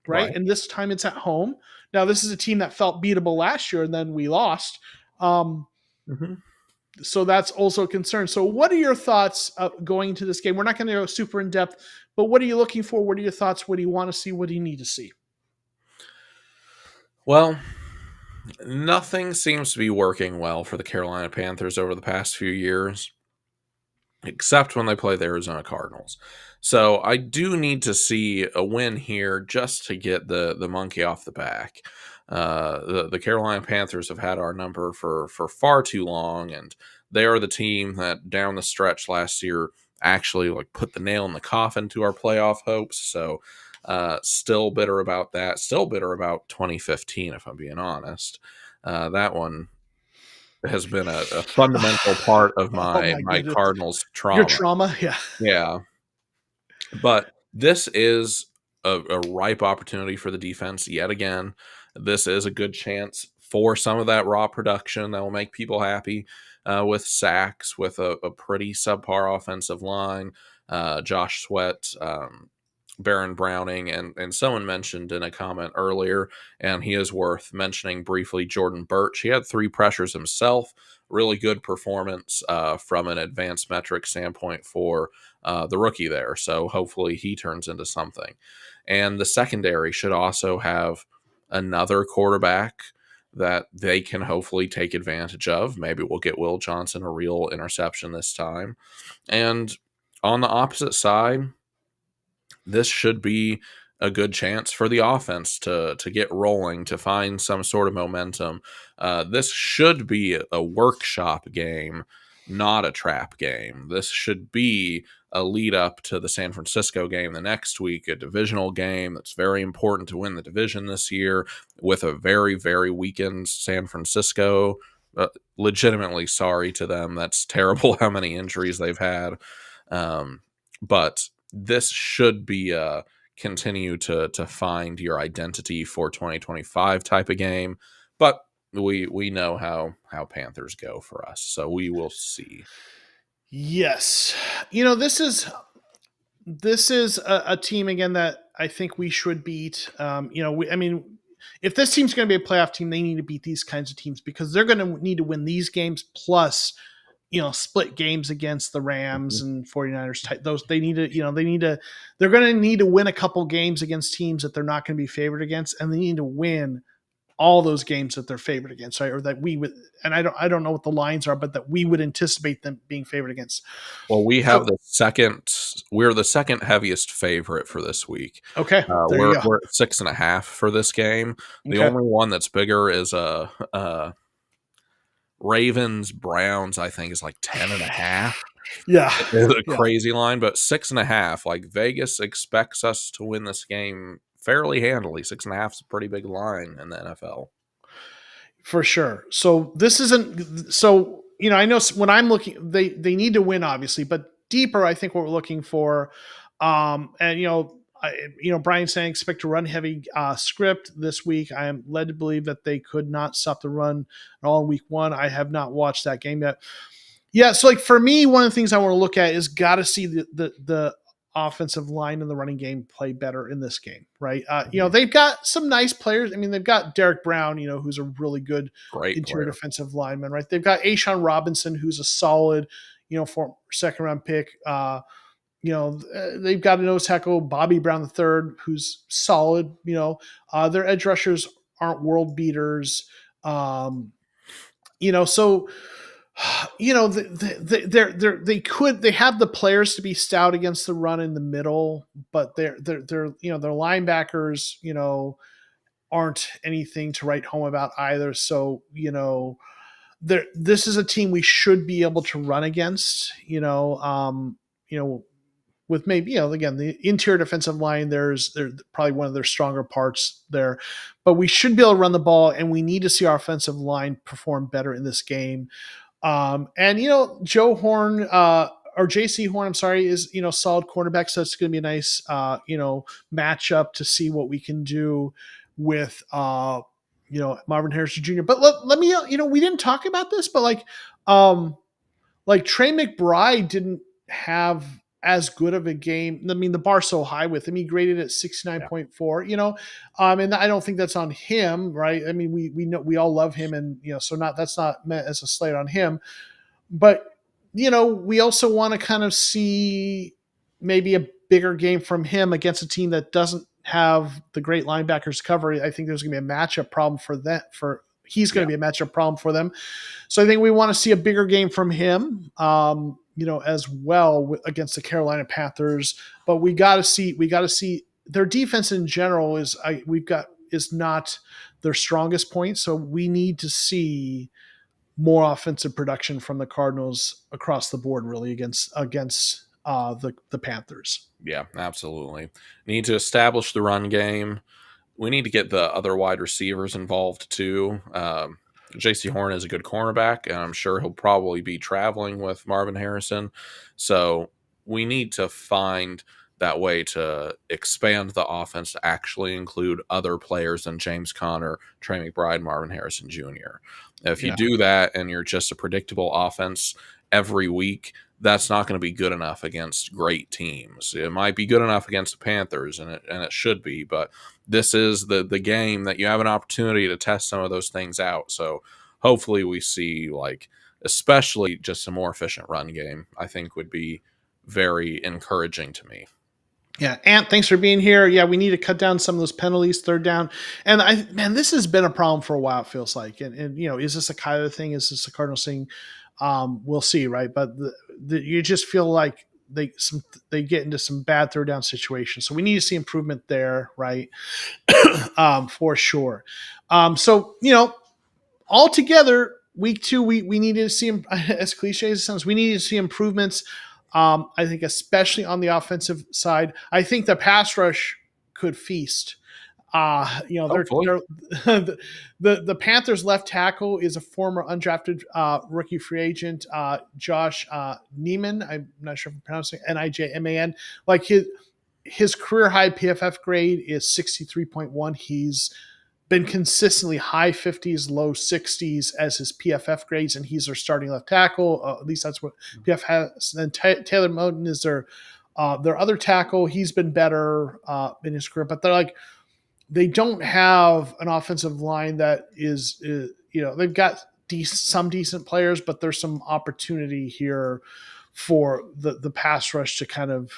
Speaker 1: right?
Speaker 2: Right.
Speaker 1: And this time it's at home. Now this is a team that felt beatable last year, and then we lost.
Speaker 2: Mm-hmm.
Speaker 1: So that's also a concern. So what are your thoughts going into this game? We're not going to go super in depth, but what are you looking for? What are your thoughts? What do you want to see? What do you need to see?
Speaker 2: Well, nothing seems to be working well for the Carolina Panthers over the past few years, except when they play the Arizona Cardinals. So I do need to see a win here just to get the monkey off the back. The Carolina Panthers have had our number for far too long, and they are the team that down the stretch last year actually put the nail in the coffin to our playoff hopes. So still bitter about that. Still bitter about 2015, if I'm being honest. That one has been a fundamental part of
Speaker 1: Oh
Speaker 2: my
Speaker 1: my
Speaker 2: my
Speaker 1: goodness.
Speaker 2: Cardinals
Speaker 1: Your
Speaker 2: trauma.
Speaker 1: trauma. Yeah.
Speaker 2: Yeah, but this is a ripe opportunity for the defense yet again. This is a good chance for some of that raw production that will make people happy with sacks, with a pretty subpar offensive line. Josh Sweat, Baron Browning, and someone mentioned in a comment earlier, and he is worth mentioning briefly, Jordan Birch. He had 3 pressures himself. Really good performance from an advanced metric standpoint for the rookie there. So hopefully he turns into something. And the secondary should also have another quarterback that they can hopefully take advantage of. Maybe we'll get Will Johnson a real interception this time. And on the opposite side, this should be a good chance for the offense to get rolling, to find some sort of momentum. This should be a workshop game, not a trap game. This should be a lead up to the San Francisco game the next week, a divisional game that's very important to win the division this year with a very, very weakened San Francisco. Legitimately sorry to them. That's terrible how many injuries they've had. But this should be a continue to find your identity for 2025 type of game. But we know how Panthers go for us, so we will see.
Speaker 1: Yes. This is a team again that I think we should beat. I mean, if this team's going to be a playoff team, they need to beat these kinds of teams because they're going to need to win these games plus, split games against the Rams and 49ers. Those they need to, they're going to need to win a couple games against teams that they're not going to be favored against, and they need to win all those games that they're favored against, right? Or that we would, and I don't know what the lines are, but that we would anticipate them being favored against.
Speaker 2: Well, we have
Speaker 1: So,
Speaker 2: the second. We're the second heaviest favorite for this week.
Speaker 1: okay, there you
Speaker 2: We're
Speaker 1: go.
Speaker 2: we're at 6.5 for this game. The
Speaker 1: Okay.
Speaker 2: only one that's bigger is Ravens Browns. I think is like 10.5.
Speaker 1: Yeah.
Speaker 2: It's a
Speaker 1: Yeah.
Speaker 2: crazy line, but 6.5. Vegas expects us to win this game fairly handily. 6.5 is a pretty big line in the NFL.
Speaker 1: For sure. So this isn't so I know when I'm looking they need to win obviously, but deeper I think what we're looking for and Brian saying expect to run heavy script this week. I am led to believe that they could not stop the run at all in week 1. I have not watched that game yet. Yeah, so for me, one of the things I want to look at is got to see the offensive line and the running game play better in this game, right? They've got some nice players. I mean, they've got Derek Brown, who's a really good
Speaker 2: Great
Speaker 1: interior
Speaker 2: player.
Speaker 1: defensive lineman, right? They've got Ashawn Robinson, who's a solid, for second round pick. They've got a nose tackle, Bobby Brown III, who's solid. Their edge rushers aren't world beaters. So they have the players to be stout against the run in the middle, but their linebackers, aren't anything to write home about either. So, this is a team we should be able to run against, you know, with maybe, again, the interior defensive line, they're probably one of their stronger parts there, but we should be able to run the ball, and we need to see our offensive line perform better in this game. And Joe Horn, or JC Horn, I'm sorry, is solid cornerback, so it's going to be a nice matchup to see what we can do with Marvin Harrison Jr. But let me we didn't talk about this, but like Trey McBride didn't have as good of a game. I mean, the bar's so high with him. He graded at 69.4, and I don't think that's on him, right? I mean, we know, we all love him, and so that's not meant as a slight on him. But we also want to kind of see maybe a bigger game from him against a team that doesn't have the great linebackers cover. I think there's going to be a matchup problem for that. He's going to be a matchup problem for them. So I think we want to see a bigger game from him, as well against the Carolina Panthers. But we got to see their defense in general is not their strongest point. So we need to see more offensive production from the Cardinals across the board, really against the Panthers.
Speaker 2: Yeah, absolutely. Need to establish the run game. We need to get the other wide receivers involved too. JC Horn is a good cornerback, and I'm sure he'll probably be traveling with Marvin Harrison. So we need to find that way to expand the offense to actually include other players than James Conner, Trey McBride, Marvin Harrison Jr. If you do that and you're just a predictable offense every week, that's not going to be good enough against great teams. It might be good enough against the Panthers, and it should be, but this is the game that you have an opportunity to test some of those things out. So hopefully we see, especially just a more efficient run game, I think would be very encouraging to me.
Speaker 1: Yeah, Ant, thanks for being here. Yeah, we need to cut down some of those penalties, third down. And this has been a problem for a while, it feels like. And is this a Kyler thing? Is this a Cardinals thing? We'll see, right? But you just feel like they get into some bad third down situations. So we need to see improvement there, right? For sure. So, altogether, week 2, we need to see, as cliche as it sounds, we need to see improvements. I think especially on the offensive side. I think the pass rush could feast. They're the Panthers left tackle is a former undrafted rookie free agent, Josh Neiman. I'm not sure if I'm pronouncing it, Nijman. Like his career high PFF grade is 63.1. He's been consistently high 50s, low 60s as his PFF grades, and he's their starting left tackle. At least that's what PFF has. And then Taylor Moton is their other tackle. He's been better in his career, but they don't have an offensive line that is they've got some decent players, but there's some opportunity here for the pass rush to kind of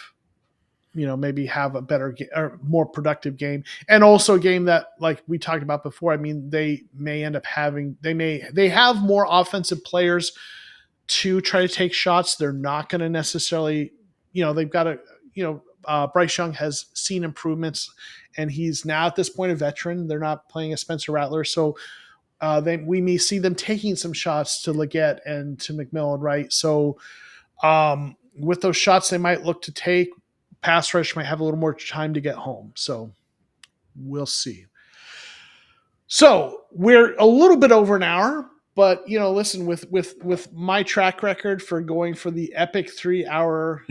Speaker 1: maybe have a better or more productive game, and also a game that, like we talked about before, I mean, they may end up having they have more offensive players to try to take shots. They're not going to necessarily, they've got Bryce Young has seen improvements, and he's now at this point a veteran. They're not playing a Spencer Rattler, so we may see them taking some shots to Leggett and to McMillan, right? So with those shots they might look to take, pass rush might have a little more time to get home. So we'll see. So we're a little bit over an hour, but listen, with my track record for going for the epic 3-hour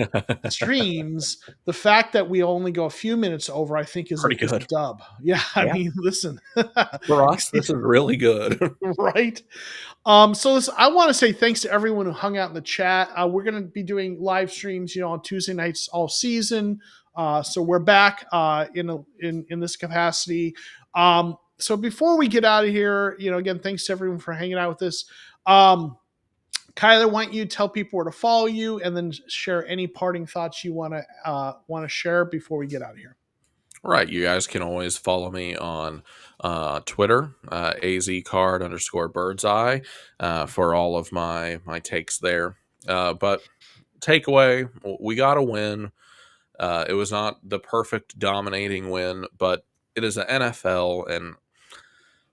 Speaker 1: streams, the fact that we only go a few minutes over, I think is a dub. Yeah, I mean, listen,
Speaker 2: for us, this is really good,
Speaker 1: right? So listen, I want to say thanks to everyone who hung out in the chat. We're going to be doing live streams, on Tuesday nights all season. So we're back in this capacity. So before we get out of here, again, thanks to everyone for hanging out with us. Kyler, why don't you tell people where to follow you, and then share any parting thoughts you want to share before we get out of here.
Speaker 2: Right. You guys can always follow me on Twitter, azcard_birdseye, for all of my takes there. But takeaway, we got to win. It was not the perfect dominating win, but it is an NFL, and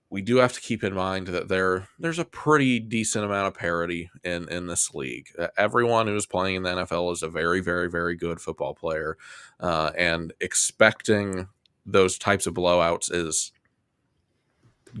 Speaker 2: we do have to keep in mind that there's a pretty decent amount of parity in this league. Everyone who's playing in the NFL is a very, very, very good football player, and expecting those types of blowouts is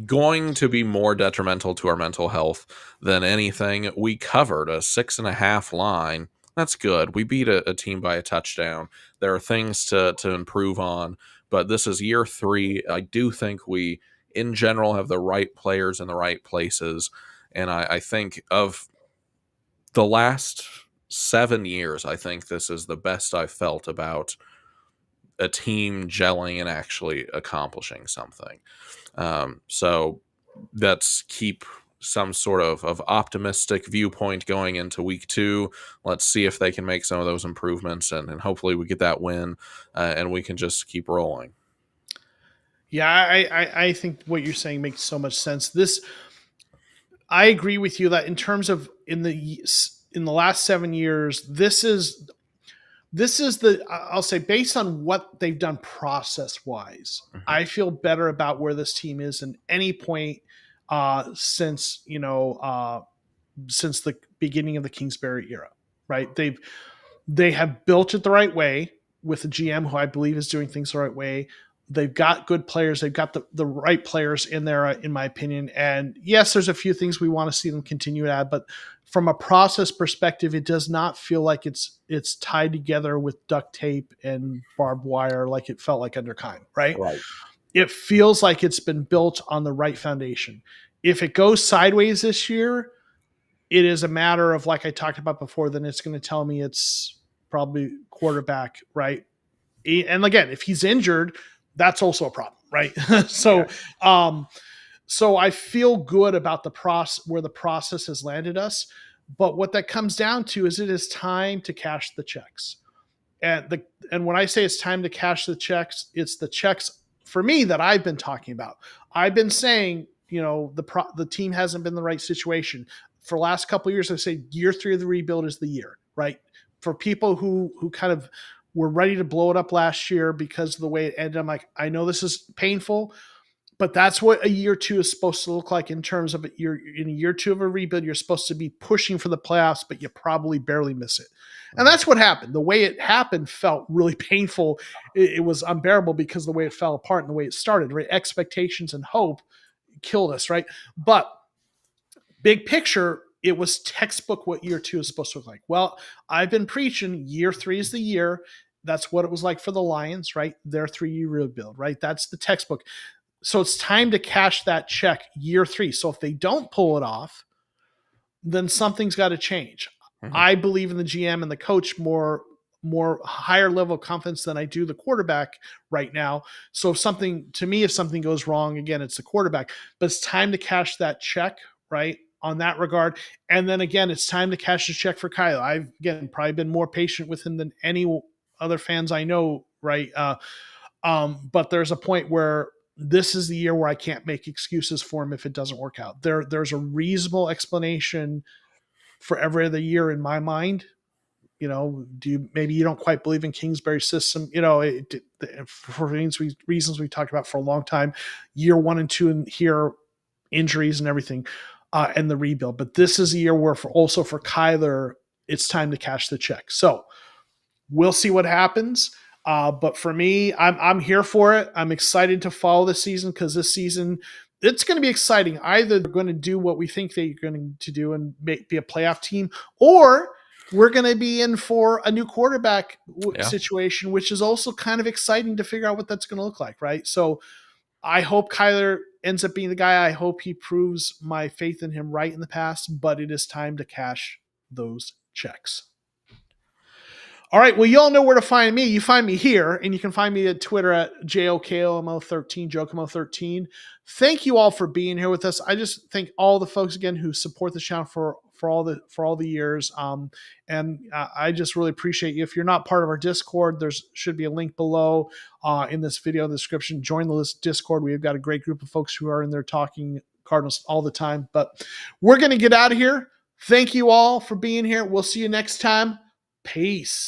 Speaker 2: going to be more detrimental to our mental health than anything. We covered a 6.5 line. That's good. We beat a team by a touchdown. There are things to improve on, but this is year 3. I do think we, in general, have the right players in the right places. And I think of the last 7 years, I think this is the best I've felt about a team gelling and actually accomplishing something. So let's keep some sort of optimistic viewpoint going into week 2. Let's see if they can make some of those improvements, and hopefully we get that win, and we can just keep rolling.
Speaker 1: Yeah, I think what you're saying makes so much sense. I agree with you that in terms of in the last 7 years, this is I'll say, based on what they've done process wise,
Speaker 2: Mm-hmm.
Speaker 1: I feel better about where this team is than any point since since the beginning of the Kingsbury era. Right? They have built it the right way with a GM who I believe is doing things the right way. They've got good players. They've got the right players in there, in my opinion. And yes, there's a few things we want to see them continue to add, but from a process perspective, it does not feel like it's tied together with duct tape and barbed wire like it felt like under Kime, right?
Speaker 2: Right.
Speaker 1: It feels like it's been built on the right foundation. If it goes sideways this year, it is a matter of, like I talked about before, then it's going to tell me it's probably quarterback, right? And again, if he's injured, that's also a problem, right? So, so I feel good about the process, where the process has landed us. But what that comes down to is it is time to cash the checks. And when I say it's time to cash the checks, it's the checks for me that I've been talking about. I've been saying, the team hasn't been in the right situation for the last couple of years. I say year 3 of the rebuild is the year, right? For people who kind of were ready to blow it up last year because of the way it ended, I'm like, I know this is painful, but that's what a year 2 is supposed to look like in terms of you're in a year 2 of a rebuild. You're supposed to be pushing for the playoffs, but you probably barely miss it. And that's what happened. The way it happened felt really painful. It was unbearable because of the way it fell apart and the way it started, right? Expectations and hope killed us, right? But big picture, it was textbook what year 2 is supposed to look like. Well, I've been preaching year 3 is the year. That's what it was like for the Lions, right? Their 3-year rebuild, right? That's the textbook. So it's time to cash that check year 3. So if they don't pull it off, then something's got to change.
Speaker 2: Mm-hmm.
Speaker 1: I believe in the GM and the coach more higher level of confidence than I do the quarterback right now. So if something goes wrong, again, it's the quarterback, but it's time to cash that check, right? On that regard. And then again, it's time to cash the check for Kyle. I've, again, probably been more patient with him than any other fans I know, right? But there's a point where this is the year where I can't make excuses for him if it doesn't work out. There's a reasonable explanation for every other year in my mind. Maybe you don't quite believe in Kingsbury's system, for reasons we talked about for a long time, year 1 and 2, and here injuries and everything, and the rebuild. But this is a year where for Kyler, it's time to cash the check. So we'll see what happens. But for me, I'm here for it. I'm excited to follow this season because this season it's going to be exciting. Either they're going to do what we think they're going to do and be a playoff team, or we're going to be in for a new quarterback situation, which is also kind of exciting to figure out what that's going to look like, right? So I hope Kyler ends up being the guy. I hope he proves my faith in him right in the past, but it is time to cash those checks. All right. Well, you all know where to find me. You find me here, and you can find me at Twitter at JOKOMO13, JOKOMO13. Thank you all for being here with us. I just thank all the folks again who support the channel for all the years. And I just really appreciate you. If you're not part of our Discord, should be a link below in this video description. Join the Discord. We've got a great group of folks who are in there talking Cardinals all the time. But we're going to get out of here. Thank you all for being here. We'll see you next time. Peace.